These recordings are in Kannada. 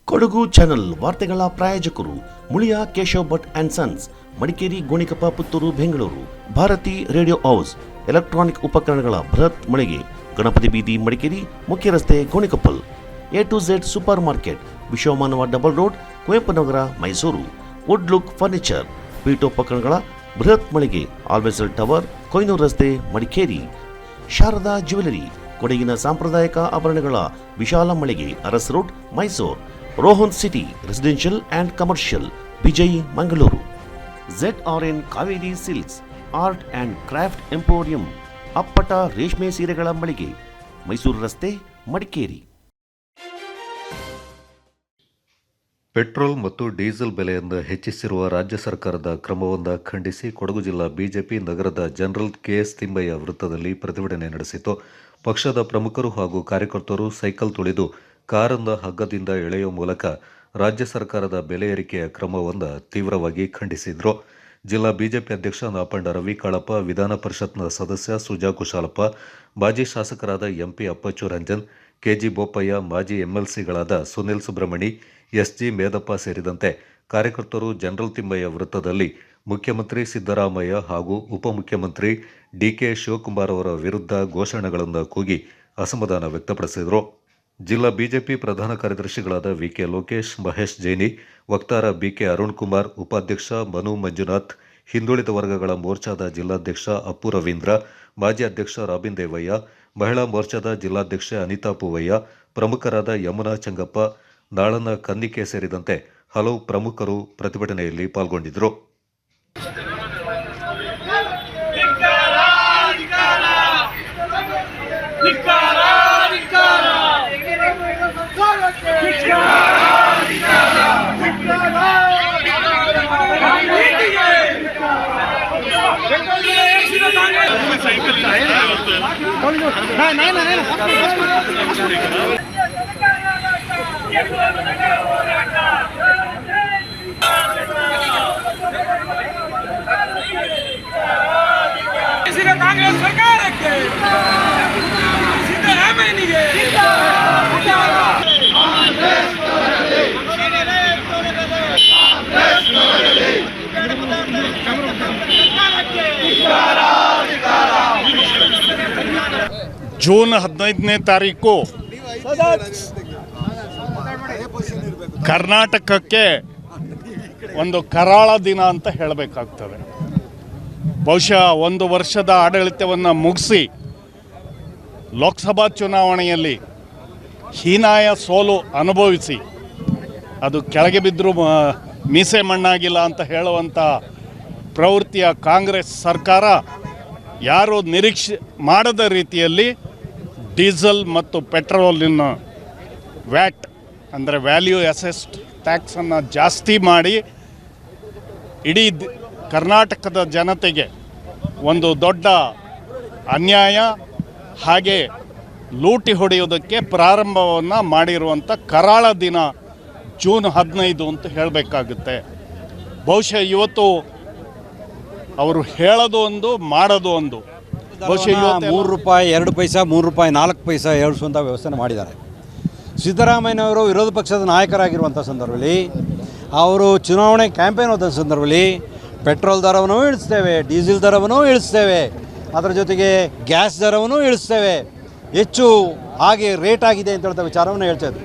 ಕೊಡಗು ಚಾನೆಲ್ ವಾರ್ತೆಗಳ ಪ್ರಾಯೋಜಕರು Muliya Keshav Bhat and sons, Madikeri, Gonikoppa, Puttur, Bengaluru. Bharati radio house, electronic ಉಪಕರಣಗಳ ಬೃಹತ್ ಮಳಿಗೆ, ಗಣಪತಿ ಬೀದಿ, ಮಡಿಕೇರಿ, ಮುಖ್ಯ ರಸ್ತೆ, Gonikoppal. A2Z super market, Vishwamanava double road, Kuvempu Nagara, Mysuru. Wood look furniture, ಪೀಠೋಪಕರಣಗಳ ಬೃಹತ್ ಮಳಿಗೆ, ಆಲ್ವೆಸಲ್ ಟವರ್, ಕೊಯ್ನೂರು ರಸ್ತೆ, ಮಡಿಕೇರಿ. ಶಾರದಾ ಜ್ಯುವೆಲರಿ, ಕೊಡಗಿನ ಸಾಂಪ್ರದಾಯಿಕ ಆಭರಣಗಳ ವಿಶಾಲ ಮಳಿಗೆ, Aras road, Mysuru. Rohan city residential and commercial, Vijay, Mangaluru. ZRN Kaveri silks, art and craft emporium, ಅಪ್ಪಟ ರೇಷ್ಮೆ ಸೀರೆಗಳ ಮಳಿಗೆ, ಮೈಸೂರು ರಸ್ತೆ, ಮಡಿಕೇರಿ. ಪೆಟ್ರೋಲ್ ಮತ್ತು ಡೀಸೆಲ್ ಬೆಲೆಯನ್ನು ಹೆಚ್ಚಿಸಿರುವ ರಾಜ್ಯ ಸರ್ಕಾರದ ಕ್ರಮವನ್ನು ಖಂಡಿಸಿ ಕೊಡಗು ಜಿಲ್ಲಾ ಬಿಜೆಪಿ ನಗರದ ಜನರಲ್ KS ತಿಮ್ಮಯ್ಯ ವೃತ್ತದಲ್ಲಿ ಪ್ರತಿಭಟನೆ ನಡೆಸಿತು. ಪಕ್ಷದ ಪ್ರಮುಖರು ಹಾಗೂ ಕಾರ್ಯಕರ್ತರು ಸೈಕಲ್ ತುಳಿದು ಕಾರನ್ನು ಹಗ್ಗದಿಂದ ಎಳೆಯುವ ಮೂಲಕ ರಾಜ್ಯ ಸರ್ಕಾರದ ಬೆಲೆ ಏರಿಕೆಯ ಕ್ರಮವನ್ನು ತೀವ್ರವಾಗಿ ಖಂಡಿಸಿದರು. ಜಿಲ್ಲಾ ಬಿಜೆಪಿ ಅಧ್ಯಕ್ಷ ನಾಪಂಡ ರವಿ ಕಾಳಪ್ಪ, ವಿಧಾನ ಪರಿಷತ್ನ ಸದಸ್ಯ ಸುಜಾ ಕುಶಾಲಪ್ಪ, ಮಾಜಿ ಶಾಸಕರಾದ MP ಅಪ್ಪಚ್ಚು ರಂಜನ್, KG ಬೋಪಯ್ಯ, ಮಾಜಿ MLCಗಳಾದ ಸುನಿಲ್ ಸುಬ್ರಹ್ಮಣಿ, SG ಮೇದಪ್ಪ ಸೇರಿದಂತೆ ಕಾರ್ಯಕರ್ತರು ಜನರಲ್ ತಿಮ್ಮಯ್ಯ ವೃತ್ತದಲ್ಲಿ ಮುಖ್ಯಮಂತ್ರಿ ಸಿದ್ದರಾಮಯ್ಯ ಹಾಗೂ ಉಪಮುಖ್ಯಮಂತ್ರಿ DK ಶಿವಕುಮಾರ್ ಅವರ ವಿರುದ್ಧ ಘೋಷಣೆಗಳನ್ನು ಕೂಗಿ ಅಸಮಾಧಾನ ವ್ಯಕ್ತಪಡಿಸಿದರು. ಜಿಲ್ಲಾ ಬಿಜೆಪಿ ಪ್ರಧಾನ ಕಾರ್ಯದರ್ಶಿಗಳಾದ VK ಲೋಕೇಶ್, ಮಹೇಶ್ ಜೈನಿ, ವಕ್ತಾರ BK ಅರುಣ್ ಕುಮಾರ್, ಉಪಾಧ್ಯಕ್ಷ ಮನು ಮಂಜುನಾಥ್, ಹಿಂದುಳಿದ ವರ್ಗಗಳ ಮೋರ್ಚಾದ ಜಿಲ್ಲಾಧ್ಯಕ್ಷ ಅಪ್ಪು ರವೀಂದ್ರ, ಮಾಜಿ ಅಧ್ಯಕ್ಷ ರಾಬಿನ್ ದೇವಯ್ಯ, ಮಹಿಳಾ ಮೋರ್ಚಾದ ಜಿಲ್ಲಾಧ್ಯಕ್ಷೆ ಅನಿತಾ ಪೂವಯ್ಯ, ಪ್ರಮುಖರಾದ ಯಮುನಾ ಚಂಗಪ್ಪ, ನಾಳನ ಕನ್ನಿಕೆ ಸೇರಿದಂತೆ ಹಲವು ಪ್ರಮುಖರು ಪ್ರತಿಭಟನೆಯಲ್ಲಿ ಪಾಲ್ಗೊಂಡಿದ್ದರು. ಕಾಂಗ್ರೆಸ್ ಸರ್ಕಾರಕ್ಕೆ, ಸಿದ್ದರಾಮಯ್ಯನಿಗೆ ಜೂನ್ 15ನೇ ತಾರೀಕು ಕರ್ನಾಟಕಕ್ಕೆ ಒಂದು ಕರಾಳ ದಿನ ಅಂತ ಹೇಳಬೇಕಾಗ್ತದೆ. ಬಹುಶಃ ಒಂದು ವರ್ಷದ ಆಡಳಿತವನ್ನು ಮುಗಿಸಿ ಲೋಕಸಭಾ ಚುನಾವಣೆಯಲ್ಲಿ ಹೀನಾಯ ಸೋಲು ಅನುಭವಿಸಿ ಅದು ಕೆಳಗೆ ಬಿದ್ದರೂ ಮೀಸೆ ಮಣ್ಣಾಗಿಲ್ಲ ಅಂತ ಹೇಳುವಂಥ ಪ್ರವೃತ್ತಿಯ ಕಾಂಗ್ರೆಸ್ ಸರ್ಕಾರ ಯಾರು ನಿರೀಕ್ಷೆ ಮಾಡದ ರೀತಿಯಲ್ಲಿ ಡೀಸೆಲ್ ಮತ್ತು ಪೆಟ್ರೋಲಿನ ವ್ಯಾಟ್ ಅಂದರೆ ವ್ಯಾಲ್ಯೂ ಅಸೆಸ್ಡ್ ಟ್ಯಾಕ್ಸನ್ನು ಜಾಸ್ತಿ ಮಾಡಿ ಇಡೀ ಕರ್ನಾಟಕದ ಜನತೆಗೆ ಒಂದು ದೊಡ್ಡ ಅನ್ಯಾಯ, ಹಾಗೆ ಲೂಟಿ ಹೊಡೆಯೋದಕ್ಕೆ ಪ್ರಾರಂಭವನ್ನು ಮಾಡಿರುವಂಥ ಕರಾಳ ದಿನ ಜೂನ್ 15 ಅಂತ ಹೇಳಬೇಕಾಗುತ್ತೆ. ಬಹುಶಃ ಇವತ್ತು ಅವರು ಹೇಳೋದು ಒಂದು, ಮಾಡೋದು ಒಂದು. ಬಹುಶಃ ಇವತ್ತು 3 ರೂಪಾಯಿ 2 ಪೈಸಾ, 3 ರೂಪಾಯಿ 4 ಪೈಸಾ ಏರಿಸುವಂಥ ವ್ಯವಸ್ಥೆ ಮಾಡಿದ್ದಾರೆ. ಸಿದ್ದರಾಮಯ್ಯನವರು ವಿರೋಧ ಪಕ್ಷದ ನಾಯಕರಾಗಿರುವಂಥ ಸಂದರ್ಭದಲ್ಲಿ, ಅವರು ಚುನಾವಣೆ ಕ್ಯಾಂಪೇನ್ ಹೋದ ಸಂದರ್ಭದಲ್ಲಿ ಪೆಟ್ರೋಲ್ ದರವನ್ನು ಇಳಿಸ್ತೇವೆ, ಡೀಸೆಲ್ ದರವನ್ನು ಇಳಿಸ್ತೇವೆ, ಅದರ ಜೊತೆಗೆ ಗ್ಯಾಸ್ ದರವನ್ನು ಇಳಿಸ್ತೇವೆ, ಹೆಚ್ಚು ಹಾಗೆ ರೇಟ್ ಆಗಿದೆ ಅಂತ ಹೇಳ್ತಾ ವಿಚಾರವನ್ನು ಹೇಳ್ತಾಯಿದ್ರು.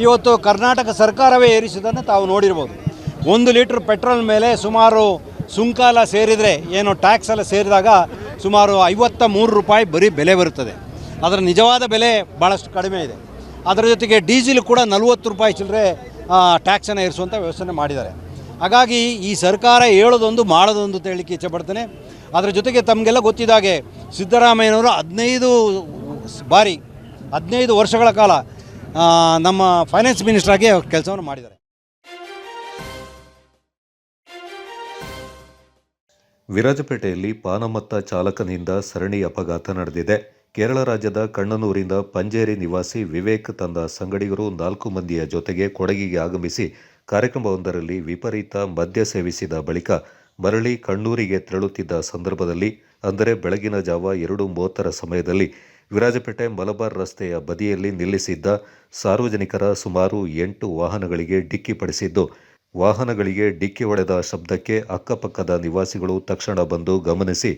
ಇವತ್ತು ಕರ್ನಾಟಕ ಸರ್ಕಾರವೇ ಏರಿಸಿದ್ದನ್ನು ತಾವು ನೋಡಿರ್ಬೋದು. 1 ಲೀಟ್ರ್ ಪೆಟ್ರೋಲ್ ಮೇಲೆ ಸುಮಾರು ಸುಂಕಾಲ ಸೇರಿದರೆ, ಏನು ಟ್ಯಾಕ್ಸ್ ಎಲ್ಲ ಸೇರಿದಾಗ ಸುಮಾರು 53 ರೂಪಾಯಿ ಬರೀ ಬೆಲೆ ಬರುತ್ತದೆ. ಅದರ ನಿಜವಾದ ಬೆಲೆ ಭಾಳಷ್ಟು ಕಡಿಮೆ ಇದೆ. ಅದರ ಜೊತೆಗೆ ಡೀಸೆಲ್ ಕೂಡ 40 ರೂಪಾಯಿ ಚಿಲ್ಲರೆ ಟ್ಯಾಕ್ಸನ್ನು ಏರಿಸುವಂಥ ವ್ಯವಸ್ಥೆ ಮಾಡಿದ್ದಾರೆ. ಹಾಗಾಗಿ ಈ ಸರ್ಕಾರ ಹೇಳೋದೊಂದು ಮಾಡೋದೊಂದು ಅಂತ ಹೇಳಲಿಕ್ಕೆ ಇಚ್ಛೆ ಪಡ್ತೇನೆ. ಅದರ ಜೊತೆಗೆ ತಮಗೆಲ್ಲ ಗೊತ್ತಿದ್ದಾಗೆ ಸಿದ್ದರಾಮಯ್ಯನವರು 15 ವರ್ಷಗಳ ಕಾಲ ನಮ್ಮ ಫೈನಾನ್ಸ್ ಮಿನಿಸ್ಟ್ರಾಗಿ ಕೆಲಸವನ್ನು ಮಾಡಿದ್ದಾರೆ. ವಿರಾಜಪೇಟೆಯಲ್ಲಿ ಪಾನಮತ್ತ ಚಾಲಕನಿಂದ ಸರಣಿ ಅಪಘಾತ ನಡೆದಿದೆ. ಕೇರಳ ರಾಜ್ಯದ ಕಣ್ಣನೂರಿನ ಪಂಜೇರಿ ನಿವಾಸಿ ವಿವೇಕ್ ತಂದ ಸಂಗಡಿಗರು 4 ಮಂದಿಯ ಜೊತೆಗೆ ಕೊಡಗಿಗೆ ಆಗಮಿಸಿ ಕಾರ್ಯಕ್ರಮವೊಂದರಲ್ಲಿ ವಿಪರೀತ ಮದ್ಯ ಸೇವಿಸಿದ ಬಳಿಕ ಮರಳಿ ಕಣ್ಣೂರಿಗೆ ತೆರಳುತ್ತಿದ್ದ ಸಂದರ್ಭದಲ್ಲಿ ಅಂದರೆ ಬೆಳಗಿನ ಜಾವ 2:30 ಸಮಯದಲ್ಲಿ ವಿರಾಜಪೇಟೆ ಮಲಬಾರ್ ರಸ್ತೆಯ ಬದಿಯಲ್ಲಿ ನಿಲ್ಲಿಸಿದ್ದ ಸಾರ್ವಜನಿಕರ ಸುಮಾರು 8 ವಾಹನಗಳಿಗೆ ಡಿಕ್ಕಿ ಪಡಿಸಿದ್ದು, ವಾಹನಗಳಿಗೆ ಡಿಕ್ಕಿ ಹೊಡೆದ ಶಬ್ದಕ್ಕೆ ಅಕ್ಕಪಕ್ಕದ ನಿವಾಸಿಗಳು ತಕ್ಷಣ ಬಂದು ಗಮನಿಸಿ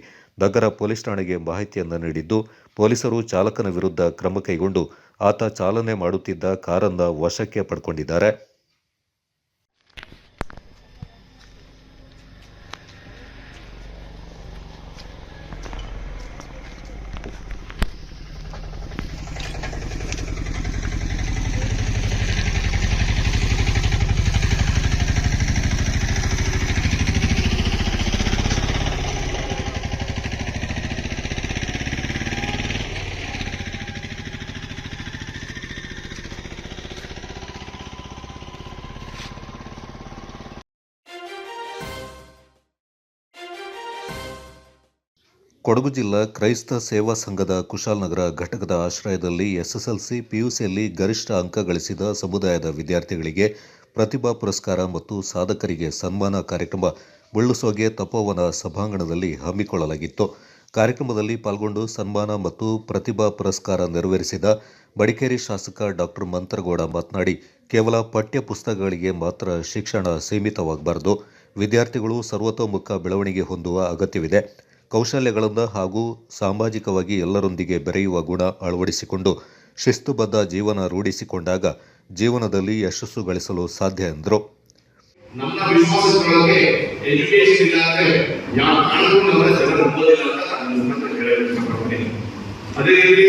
ನಗರ ಪೊಲೀಸ್ ಠಾಣೆಗೆ ಮಾಹಿತಿಯನ್ನು ನೀಡಿದ್ದು, ಪೊಲೀಸರು ಚಾಲಕನ ವಿರುದ್ಧ ಕ್ರಮ ಕೈಗೊಂಡು ಆತ ಚಾಲನೆ ಮಾಡುತ್ತಿದ್ದ ಕಾರನ್ನು ವಶಕ್ಕೆ ಪಡೆದುಕೊಂಡಿದ್ದಾರೆ. ಕೊಡಗು ಜಿಲ್ಲಾ ಕ್ರೈಸ್ತ ಸೇವಾ ಸಂಘದ ಕುಶಾಲನಗರ ಘಟಕದ ಆಶ್ರಯದಲ್ಲಿ ಎಸ್ಎಸ್ಎಲ್ಸಿ, ಪಿಯುಸಿಯಲ್ಲಿ ಗರಿಷ್ಠ ಅಂಕ ಗಳಿಸಿದ ಸಮುದಾಯದ ವಿದ್ಯಾರ್ಥಿಗಳಿಗೆ ಪ್ರತಿಭಾ ಪುರಸ್ಕಾರ ಮತ್ತು ಸಾಧಕರಿಗೆ ಸನ್ಮಾನ ಕಾರ್ಯಕ್ರಮ ಮುಳ್ಳುಸೋಗೆ ತಪೋವನ ಸಭಾಂಗಣದಲ್ಲಿ ಹಮ್ಮಿಕೊಳ್ಳಲಾಗಿತ್ತು. ಕಾರ್ಯಕ್ರಮದಲ್ಲಿ ಪಾಲ್ಗೊಂಡು ಸನ್ಮಾನ ಮತ್ತು ಪ್ರತಿಭಾ ಪುರಸ್ಕಾರ ನೆರವೇರಿಸಿದ ಮಡಿಕೇರಿ ಶಾಸಕ ಡಾ ಮಂತ್ರಗೌಡ ಮಾತನಾಡಿ, ಕೇವಲ ಪಠ್ಯ ಪುಸ್ತಕಗಳಿಗೆ ಮಾತ್ರ ಶಿಕ್ಷಣ ಸೀಮಿತವಾಗಬಾರದು. ವಿದ್ಯಾರ್ಥಿಗಳು ಸರ್ವತೋಮುಖ ಬೆಳವಣಿಗೆ ಹೊಂದುವ ಅಗತ್ಯವಿದೆ. ಕೌಶಲ್ಯಗಳನ್ನು ಹಾಗೂ ಸಾಮಾಜಿಕವಾಗಿ ಎಲ್ಲರೊಂದಿಗೆ ಬೆರೆಯುವ ಗುಣ ಅಳವಡಿಸಿಕೊಂಡು ಶಿಸ್ತುಬದ್ಧ ಜೀವನ ರೂಢಿಸಿಕೊಂಡಾಗ ಜೀವನದಲ್ಲಿ ಯಶಸ್ಸು ಗಳಿಸಲು ಸಾಧ್ಯ ಎಂದರು. ನಮ್ಮ ವಿಶ್ವಾಸದೊಳಗೆ ಎಜುಕೇಶನ್ ಇಲ್ಲಾಂದ್ರೆ ಯಾವ ಕಾರಣಕ್ಕೂ ನಮ್ಮ ಜನ ನಂಬೋದಿಲ್ಲ ಅಂತ ನಾನು ಹೇಳಲು ಇಷ್ಟಪಡ್ತೀನಿ. ಅದೇ ರೀತಿ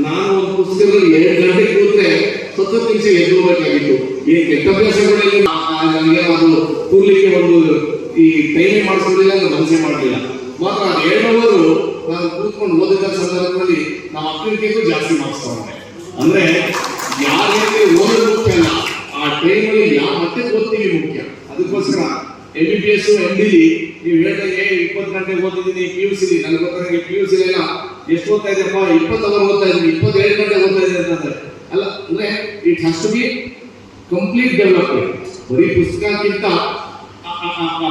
ನಾನು ಒಂದು ಪುಸ್ತಕದಲ್ಲಿ 2 ಗಂಟೆ ಕೂತ್ರೆ 10 ನಿಮಿಷ ಎದ್ದುಬೇಕಾಗಿತ್ತು. ಈ ಕೆಟ್ಟ ಅಭ್ಯಾಸಗಳಲ್ಲಿ ನನಗೆ ಅದು ಕೂರ್ಲಿಕ್ಕೆ ಒಂದು ಈ ಟೈಮೇ ಮಾಡಿಸೋದಿಲ್ಲ, ಮನಸ್ಸೇ ಮಾಡಲಿಲ್ಲ. ಮಾತ್ರ 2 ಅವರು ನಾನು ಕೂತ್ಕೊಂಡು ಓದಿದ ಸಂದರ್ಭದಲ್ಲಿ ನಮ್ಮ ಮಕ್ಕಳಿಗೂ ಜಾಸ್ತಿ ಮಾರ್ಕ್ಸ್ ತಗೊಂಡೆ. ಅಂದ್ರೆ ಯಾರಿಗೆ ಓದೋದು ಮುಖ್ಯ ಅಲ್ಲ, ಆ ಟೈಮಲ್ಲಿ ಯಾವ ಮಟ್ಟಕ್ಕೆ ಓದ್ತೀವಿ ಮುಖ್ಯ. ಅದಕ್ಕೋಸ್ಕರ MBBS MD ನೀವು ಹೇಳಿದಂಗೆ 20 ಗಂಟೆ ಓದಿದ್ದೀನಿ PUC. ನನಗೆ ಗೊತ್ತಾಗಿ PUC ಎಲ್ಲ ಎಷ್ಟು ಓದ್ತಾ ಇದ್ದೀರಪ್ಪ, 20 ಅವರ್ ಓದ್ತಾ ಇದ್ದೀನಿ, 27 ಗಂಟೆ ಓದ್ತಾ ಇದ್ದೀನಿ ಅಂತಂದ್ರೆ ಅಲ್ಲ. ಅಂದ್ರೆ it has to be complete development. ಬರೀ ಪುಸ್ತಕಕ್ಕಿಂತ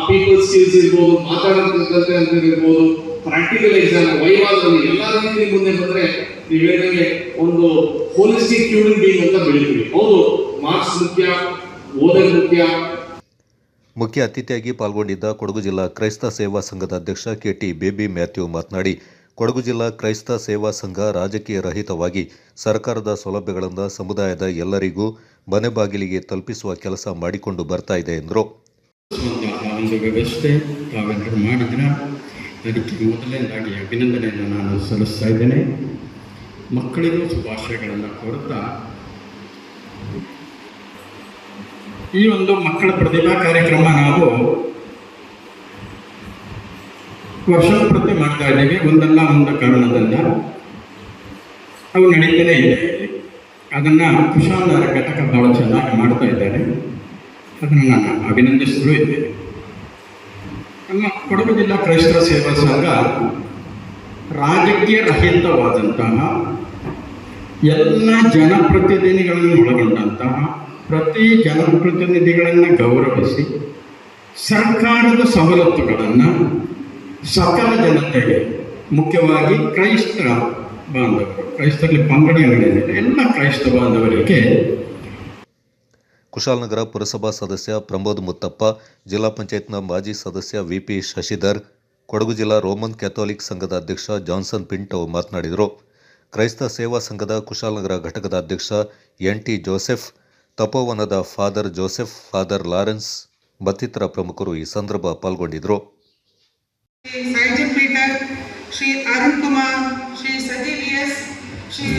ಪೀಪಲ್ ಸ್ಕಿಲ್ಸ್ ಇರ್ಬೋದು, ಮಾತಾಡೋದಕ್ಕೆ ಅಂತ ಇರ್ಬೋದು, ಪ್ರಾಕ್ಟಿಕಲ್ ಎಕ್ಸಾಮ್, ವೈವಾದಲ್ಲಿ ಎಲ್ಲ ರೀತಿ ಮುಂದೆ ಬಂದ್ರೆ ನೀವು ಹೇಳಿದಂಗೆ ಒಂದು ಹೋಲಿಸ್ಟಿಕ್ ಹ್ಯೂಮನ್ ಬೀಯಿಂಗ್ ಅಂತ ಬೆಳಿತೀವಿ. ಹೌದು, ಮಾರ್ಕ್ಸ್ ಮುಖ್ಯ, ಓದೋದು ಮುಖ್ಯ. ಮುಖ್ಯ ಅತಿಥಿಯಾಗಿ ಪಾಲ್ಗೊಂಡಿದ್ದ ಕೊಡಗು ಜಿಲ್ಲಾ ಕ್ರೈಸ್ತ ಸೇವಾ ಸಂಘದ ಅಧ್ಯಕ್ಷ KT ಬೇಬಿ ಮ್ಯಾಥ್ಯೂ ಮಾತನಾಡಿ, ಕೊಡಗು ಜಿಲ್ಲಾ ಕ್ರೈಸ್ತ ಸೇವಾ ಸಂಘ ರಾಜಕೀಯ ರಹಿತವಾಗಿ ಸರ್ಕಾರದ ಸೌಲಭ್ಯಗಳನ್ನು ಸಮುದಾಯದ ಎಲ್ಲರಿಗೂ ಮನೆ ಬಾಗಿಲಿಗೆ ತಲುಪಿಸುವ ಕೆಲಸ ಮಾಡಿಕೊಂಡು ಬರ್ತಾ ಇದೆ ಎಂದರು. ಒಂದು ವ್ಯವಸ್ಥೆ ತಾವೆಲ್ಲರೂ ಮಾಡಿದ್ರ, ಅದಕ್ಕೆ ಮೊದಲನೇದಾಗಿ ಅಭಿನಂದನೆಯನ್ನು ನಾನು ಸಲ್ಲಿಸ್ತಾ ಇದ್ದೇನೆ. ಮಕ್ಕಳಿಗೂ ಶುಭಾಶಯಗಳನ್ನು ಕೋರುತ್ತಾ, ಈ ಒಂದು ಮಕ್ಕಳ ಪ್ರತಿಭಾ ಕಾರ್ಯಕ್ರಮ ನಾವು ವರ್ಷಪ್ರತಿ ಮಾಡ್ತಾ ಇದ್ದೇವೆ. ಒಂದಲ್ಲ ಒಂದು ಕಾರಣದಿಂದ ಅವು ನಡೀತಾನೆ ಇದೆ. ಅದನ್ನು ಕುಶಾಲನಗರ ಘಟಕ ಬಹಳ ಚೆನ್ನಾಗಿ ಮಾಡ್ತಾ ಇದ್ದಾರೆ. ಅದನ್ನು ನಾನು ಅಭಿನಂದಿಸಲೂ ಇದ್ದೇನೆ. ನಮ್ಮ ಕೊಡಗು ಜಿಲ್ಲಾ ಕ್ರೈಸ್ತ ಸೇವಾ ಸಂಘ ರಾಜಕೀಯ ರಹಿತವಾದಂತಹ ಎಲ್ಲ ಜನಪ್ರತಿನಿಧಿಗಳನ್ನು ಒಳಗೊಂಡಂತಹ ಪ್ರತಿ ಜನಪ್ರತಿನಿಧಿಗಳನ್ನು ಗೌರವಿಸಿ ಸರ್ಕಾರದ ಸವಲತ್ತುಗಳನ್ನು ಸಕಲ ಜನತೆಗೆ, ಮುಖ್ಯವಾಗಿ ಕ್ರೈಸ್ತರ ಬಾಂಧವರು, ಕ್ರೈಸ್ತರಲ್ಲಿ ಪಂಗಡಗಳಿದೆ, ಎಲ್ಲ ಕ್ರೈಸ್ತ ಬಾಂಧವರಿಗೆ. ಕುಶಾಲನಗರ ಪುರಸಭಾ ಸದಸ್ಯ ಪ್ರಮೋದ್ ಮುತ್ತಪ್ಪ, ಜಿಲ್ಲಾ ಪಂಚಾಯತ್ನ ಮಾಜಿ ಸದಸ್ಯ VP ಶಶಿಧರ್, ಕೊಡಗು ಜಿಲ್ಲಾ ರೋಮನ್ ಕ್ಯಾಥೋಲಿಕ್ ಸಂಘದ ಅಧ್ಯಕ್ಷ ಜಾನ್ಸನ್ ಪಿಂಟೋ ಮಾತನಾಡಿದರು. ಕ್ರೈಸ್ತ ಸೇವಾ ಸಂಘದ ಕುಶಾಲನಗರ ಘಟಕದ ಅಧ್ಯಕ್ಷ NT ಜೋಸೆಫ್, ತಪೋವನದ ಫಾದರ್ ಜೋಸೆಫ್, ಫಾದರ್ ಲಾರೆನ್ಸ್ ಮತ್ತಿತರ ಪ್ರಮುಖರು ಈ ಸಂದರ್ಭ ಪಾಲ್ಗೊಂಡಿದ್ದರು. ಸೈಜನ್ ಪೀಟರ್, ಶ್ರೀ ಅರುಣ್ ಕುಮಾರ್, ಶ್ರೀ ಸಜೀವಿಯಸ್, ಶ್ರೀ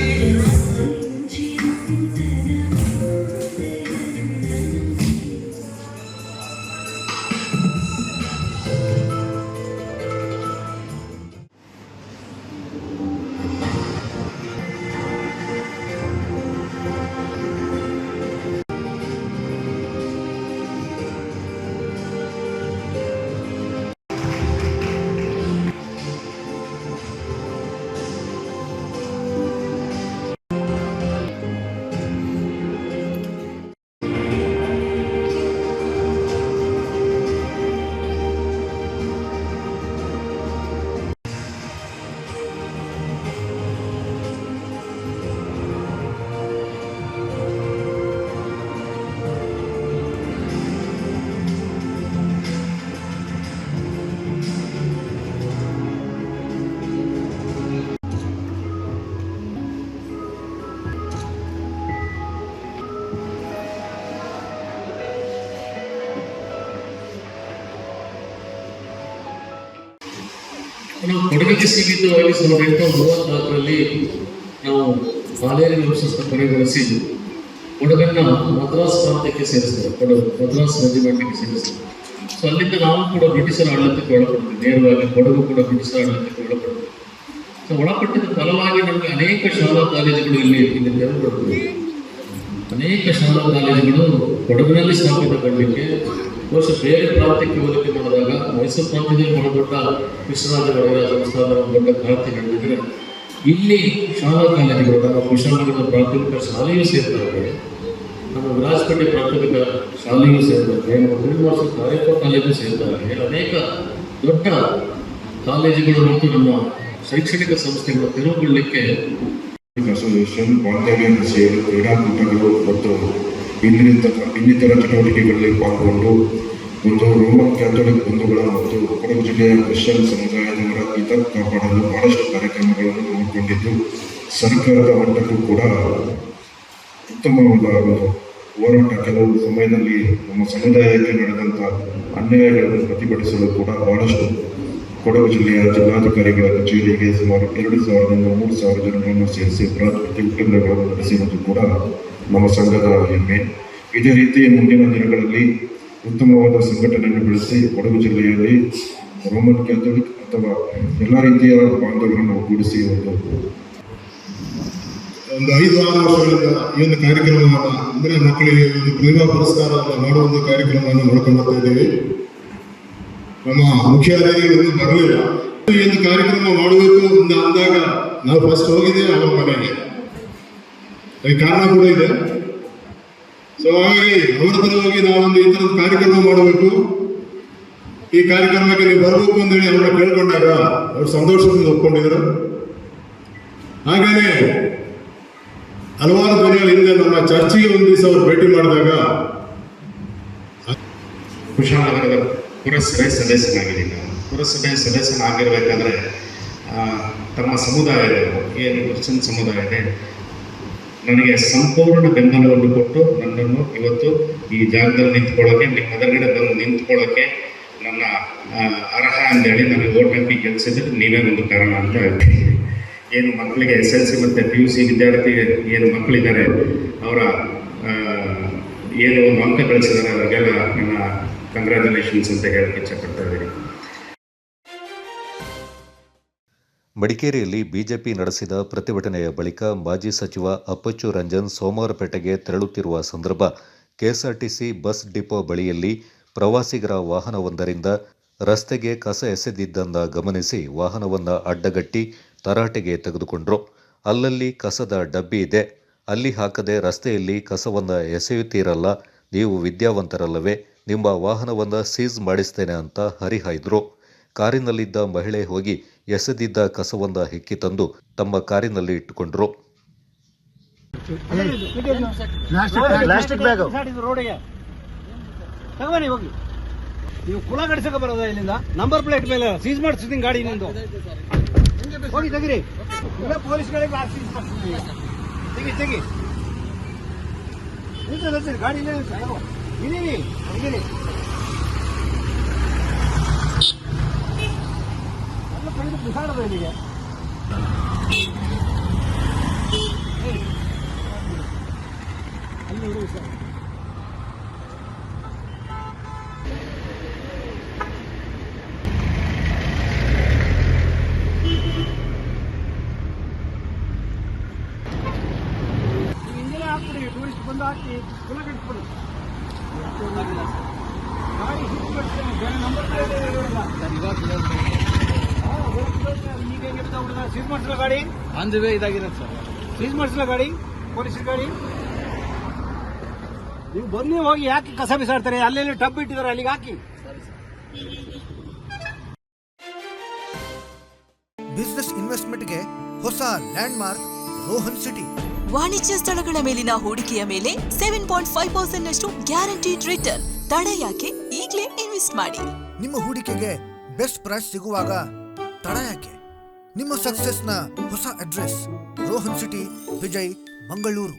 ನಾವು ಕೊಡಗಿಗೆ ಸೀಮಿತವಾಗಿ 1834ರಲ್ಲಿ ನಾವು ಬಾಲೇರಿ ವಂಶಸ್ಥ ಕೊನೆಗೊಳಿಸಿ ಕೊಡಗನ್ನ ಮದ್ರಾಸ್ ಪ್ರಾಂತ್ಯಕ್ಕೆ ಸೇರಿಸಿದ್ರು, ಮದ್ರಾಸ್ ರೆಜಿಮೆಂಟ್ಗೆ ಸೇರಿಸಿದ್ರು. ಸೊ ಅಲ್ಲಿಂದ ನಾವು ಕೂಡ ಬ್ರಿಟಿಷರ ಆಡಳಿತಕ್ಕೆ ಒಳಪಡ್ತೀವಿ, ನೇರವಾಗಿ ಕೊಡಗು ಕೂಡ ಬ್ರಿಟಿಷರ ಆಡಳಿತಕ್ಕೆ ಒಳಪಡ್ತೀವಿ. ಸೊ ಒಳಪಟ್ಟಿದ ಫಲವಾಗಿ ನಮಗೆ ಅನೇಕ ಶಾಲಾ ಕಾಲೇಜುಗಳು ಇಲ್ಲಿ ತೆರೆದುಕೊಡ್ತೀವಿ. ಅನೇಕ ಶಾಲಾ ಕಾಲೇಜುಗಳು ಕೊಡಗಿನಲ್ಲಿ ಸ್ಥಾಪಿತಗೊಳ್ಳಲಿಕ್ಕೆ ಬಹುಶಃ ಬೇರೆ ಪ್ರಾಂತ್ಯಕ್ಕೆ ಹೋಲಿಕೆ ಮಾಡಿದಾಗ ಮೈಸೂರು ಪ್ರಾಂತ್ಯದಲ್ಲಿ ಬಹಳ ದೊಡ್ಡ ಕೃಷ್ಣರಾಜ ಒಡೆಯರ ಸಂಸ್ಥಾನದ ದೊಡ್ಡ ಕ್ರಾಂತಿ ನಡೆದಿದ್ರೆ ಇಲ್ಲಿ ಶಾಲಾ ಕಾಲೇಜುಗಳು, ನಮ್ಮ ಕುಶಾಲನಗರದ ಪ್ರಾಥಮಿಕ ಶಾಲೆಯೂ ಸೇರ್ತಾರೆ, ನಮ್ಮ ವಿರಾಜಪೇಟೆ ಪ್ರಾಥಮಿಕ ಶಾಲೆಯೂ ಸೇರ್ತಾರೆ, ನಮ್ಮ ಗುರುಮಾಸ ಕಾರ್ಯಪ್ಪ ಕಾಲೇಜು ಸೇರ್ತಾರೆ. ಅನೇಕ ದೊಡ್ಡ ಕಾಲೇಜುಗಳು ಮತ್ತು ನಮ್ಮ ಶೈಕ್ಷಣಿಕ ಸಂಸ್ಥೆಗಳು ತೆರವುಗೊಳ್ಳಲಿಕ್ಕೆ ಅಸೋಸಿಯೇಷನ್ ಬಾಂಧವ್ಯವನ್ನು ಸೇರಿ ಕ್ರೀಡಾಕೂಟಗಳು ಮತ್ತು ಇನ್ನಿತರ ಚಟುವಟಿಕೆಗಳಲ್ಲಿ ಪಾಲ್ಗೊಂಡು ಒಂದು ರೋಮನ್ ಕ್ಯಾಥೋಲಿಕ್ ಬಂಧುಗಳ ಮತ್ತು ಕೊಡಗು ಜಿಲ್ಲೆಯ ಕ್ರಿಶ್ಚಿಯನ್ ಸಮುದಾಯದವರ ಹಿತ ಕಾಪಾಡಲು ಬಹಳಷ್ಟು ಕಾರ್ಯಕ್ರಮಗಳನ್ನು ಹಮ್ಮಿಕೊಂಡಿದ್ದು ಸರ್ಕಾರದ ಮಟ್ಟಕ್ಕೂ ಕೂಡ ಉತ್ತಮವಾದ ಹೋರಾಟ. ಕೆಲವು ಸಮಯದಲ್ಲಿ ನಮ್ಮ ಸಮುದಾಯಕ್ಕೆ ನಡೆದಂಥ ಅನ್ಯಾಯಗಳನ್ನು ಪ್ರತಿಭಟಿಸಲು ಕೂಡ ಬಹಳಷ್ಟು ಕೊಡಗು ಜಿಲ್ಲೆಯ ಜಿಲ್ಲಾಧಿಕಾರಿಗಳ ಕಚೇರಿಗೆ ಸುಮಾರು 2,000ರಿಂದ 3,000 ಜನರನ್ನು ಸೇರಿಸಿ ಬೃಹತ್ ಪ್ರತಿಭಟನೆಗಳನ್ನು ನಡೆಸಿರುವುದು ಕೂಡ ನಮ್ಮ ಸಂಘದ ಹೆಮ್ಮೆ. ಇದೇ ರೀತಿ ಮುಂದಿನ ದಿನಗಳಲ್ಲಿ ಉತ್ತಮವಾದ ಸಂಘಟನೆಯನ್ನು ಬೆಳೆಸಿ ಕೊಡಗು ಜಿಲ್ಲೆಯಲ್ಲಿ ರೋಮನ್ ಕ್ಯಾಥೋಲಿಕ್ ಅಥವಾ ಎಲ್ಲ ರೀತಿಯ ಬಾಂಧವರನ್ನು ಒಗ್ಗೂಡಿಸಿ ಒಂದು 5-6 ವರ್ಷಗಳಿಂದ ಈ ಒಂದು ಕಾರ್ಯಕ್ರಮವನ್ನು ಅಂದರೆ ಮಕ್ಕಳಿಗೆ ಒಂದು ಪ್ರತಿಭಾ ಪುರಸ್ಕಾರವನ್ನು ಮಾಡುವ ಒಂದು ಕಾರ್ಯಕ್ರಮವನ್ನು ನೋಡ್ಕೊಂಡು ಬರ್ತಾ ಇದ್ದೇವೆ. ನಮ್ಮ ಮುಖ್ಯ ಅತಿಥಿಗಳು ಬರಲಿಲ್ಲ. ಈ ಒಂದು ಕಾರ್ಯಕ್ರಮ ಮಾಡಬೇಕು ಅಂತ ಅಂದಾಗ ನಾವು ಫಸ್ಟ್ ಹೋಗಿದ್ದೆ ಅವರ ಮನೆಗೆ, ಅದಕ್ಕೆ ಕಾರಣ ಕೂಡ ಇದೆ. ಸೊ ಹಾಗಾಗಿ ಅವರ ತರ ಹೋಗಿ ನಾವೊಂದು ಈ ಥರದ ಕಾರ್ಯಕ್ರಮ ಮಾಡಬೇಕು, ಈ ಕಾರ್ಯಕ್ರಮಕ್ಕೆ ನೀವು ಬರಬೇಕು ಅಂತ ಹೇಳಿ ಅವ್ರನ್ನ ಕೇಳ್ಕೊಂಡಾಗ ಅವ್ರು ಸಂತೋಷದಿಂದ ಒಪ್ಕೊಂಡಿದ್ರು. ಹಾಗೇನೆ ಹಲವಾರು ದಿನಗಳ ಹಿಂದೆ ನಮ್ಮ ಚರ್ಚಿಗೆ ಒಂದು ದಿವಸ ಅವರು ಭೇಟಿ ಮಾಡಿದಾಗ ಕುಶಾಲನಗರದ ಪುರಸಭೆ ಸದಸ್ಯನಾಗಿದ್ದೀನಿ. ಪುರಸಭೆ ಸದಸ್ಯನಾಗಿರ್ಬೇಕಾದ್ರೆ ತಮ್ಮ ಸಮುದಾಯದವರು ಏನು ಕ್ರಿಶ್ಚಿಯನ್ ಸಮುದಾಯ ಇದೆ ನನಗೆ ಸಂಪೂರ್ಣ ಬೆಂಬಲವನ್ನು ಕೊಟ್ಟು ನನ್ನನ್ನು ಇವತ್ತು ಈ ಜಾಗದಲ್ಲಿ ನಿಂತ್ಕೊಳ್ಳೋಕ್ಕೆ, ನಿಮ್ಮ ಎದುರುಗಡೆ ಬಂದು ನಿಂತ್ಕೊಳ್ಳೋಕ್ಕೆ ನನ್ನ ಅರ್ಹ ಅಂತೇಳಿ ನನಗೆ ಓಟ್ ಹಾಕಿ ಗೆಲ್ಲಿಸಿದ್ರೆ ನೀವೇ ಒಂದು ಕಾರಣ ಅಂತ ಹೇಳ್ತೀನಿ. ಏನು ಮಕ್ಕಳಿಗೆ SLC ಮತ್ತು PUC ವಿದ್ಯಾರ್ಥಿ ಏನು ಮಕ್ಕಳಿದ್ದಾರೆ ಅವರ ಏನು ಒಂದು ಅಂಕ ಗಳಿಸಿದ್ದಾರೆ ಅವರಿಗೆಲ್ಲ ನನ್ನ ಕಂಗ್ರ್ಯಾಚುಲೇಷನ್ಸ್ ಅಂತ ಹೇಳಕ್ಕೆ ಇಚ್ಛಪಡ್ತಾ ಇದ್ದೀನಿ. ಮಡಿಕೇರಿಯಲ್ಲಿ ಬಿಜೆಪಿ ನಡೆಸಿದ ಪ್ರತಿಭಟನೆಯ ಬಳಿಕ ಮಾಜಿ ಸಚಿವ ಅಪ್ಪಚ್ಚು ರಂಜನ್ ಸೋಮವಾರಪೇಟೆಗೆ ತೆರಳುತ್ತಿರುವ ಸಂದರ್ಭ ಕೆಎಸ್ಆರ್ಟಿಸಿ ಬಸ್ ಡಿಪೋ ಬಳಿಯಲ್ಲಿ ಪ್ರವಾಸಿಗರ ವಾಹನವೊಂದರಿಂದ ರಸ್ತೆಗೆ ಕಸ ಎಸೆದಿದ್ದನ್ನು ಗಮನಿಸಿ ವಾಹನವನ್ನು ಅಡ್ಡಗಟ್ಟಿ ತರಾಟೆಗೆ ತೆಗೆದುಕೊಂಡರು. ಅಲ್ಲಲ್ಲಿ ಕಸದ ಡಬ್ಬಿ ಇದೆ, ಅಲ್ಲಿ ಹಾಕದೆ ರಸ್ತೆಯಲ್ಲಿ ಕಸವನ್ನು ಎಸೆಯುತ್ತೀರಲ್ಲ, ನೀವು ವಿದ್ಯಾವಂತರಲ್ಲವೇ, ನಿಮ್ಮ ವಾಹನವನ್ನು ಸೀಸ್ ಮಾಡಿಸ್ತೇನೆ ಅಂತ ಹರಿಹಾಯ್ದರು. ಕಾರಿನಲ್ಲಿದ್ದ ಮಹಿಳೆ ಹೋಗಿ ಎಸೆದಿದ್ದ ಕಸವನ್ನು ಹೆಕ್ಕಿ ತಂದು ತಮ್ಮ ಕಾರಿನಲ್ಲಿ ಇಟ್ಟುಕೊಂಡರು. ನೀವು ಕುಲ ಗಡಿಸಕ್ಕೆ ಬರೋದ ಇಲ್ಲಿಂದ? ನಂಬರ್ ಪ್ಲೇಟ್ ಮೇಲೆ ಸೀಸ್ ಮಾಡಿಸ್ತೀನಿ ಗಾಡಿ ನಿಂದು, ಹೋಗಿ ತೆಗಿರಿ. ಪೊಲೀಸ್ಗಳಿಗೆ ಸೀಸ್ ಮಾಡ್ತೀನಿ, ತೆಗಿ ತೆಗಿ ಗಾಡಿ ಇದೀನಿ ಬಿಸಾಡೋದು ಇಲ್ಲಿಗೆ. ಅಲ್ಲಿ ಹಾಕ್ಬಿಡಿ, ಟೂರಿಸ್ಟ್ ಬಂದು ಹಾಕಿ ಕುಲ ಕಟ್ಬಿಡಿ. ಗಾಡಿ ನಂಬರ್ ಸೀಸ್ ಮಾಡಿಸಲ ಗಾಡಿ ಅಂದ್ವೇ ಇದಾಗಿರುತ್ತೆ ಸರ್. ಸೀಸ್ ಮಾಡಿಸಲ ಗಾಡಿ, ಪೊಲೀಸ್ ಗಾಡಿ. ನೀವು ಬನ್ನಿ, ಹೋಗಿ ಯಾಕೆ ಕಸ ಬಿಸಾಡ್ತಾರೆ? ಅಲ್ಲೆಲ್ಲಿ ಟಬ್ ಇಟ್ಟಿದ್ದಾರೆ, ಅಲ್ಲಿಗೆ ಹಾಕಿ. ಬಿಸಿನೆಸ್ ಇನ್ವೆಸ್ಟ್ಮೆಂಟ್ಗೆ ಹೊಸ ಲ್ಯಾಂಡ್ ಮಾರ್ಕ್ ರೋಹನ್ ಸಿಟಿ. ವಾಣಿಜ್ಯ ಸ್ಥಳಗಳ ಮೇಲಿನ ಹೂಡಿಕೆಯ ಮೇಲೆ 7.5% ನಷ್ಟು ಗ್ಯಾರಂಟಿಡ್ ರಿಟರ್ನ್. ತಡ ಯಾಕೆ? ಈಗಲೇ ಇನ್ವೆಸ್ಟ್ ಮಾಡಿ. ನಿಮ್ಮ ಹೂಡಿಕೆಗೆ ಬೆಸ್ಟ್ ಪ್ರೈಸ್ ಸಿಗುವಾಗ ತಡ ಯಾಕೆ? ನಿಮ್ಮ ಸಕ್ಸಸ್ನ ಹೊಸ ಅಡ್ರೆಸ್ ರೋಹನ್ ಸಿಟಿ, ವಿಜಯ್, ಮಂಗಳೂರು.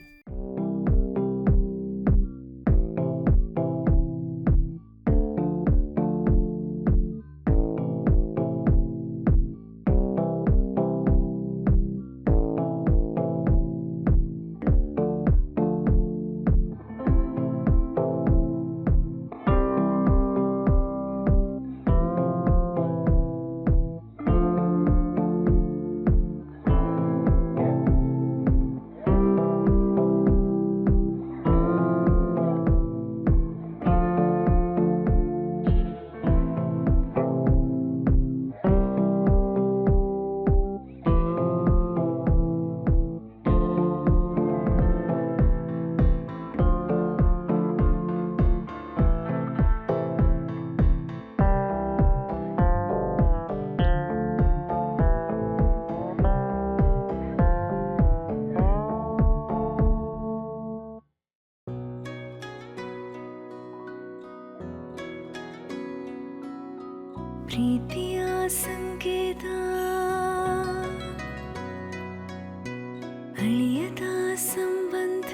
ಪ್ರೀತಿಯ ಸಂಕೇತ ಅಳಿಯದ ಸಂಬಂಧ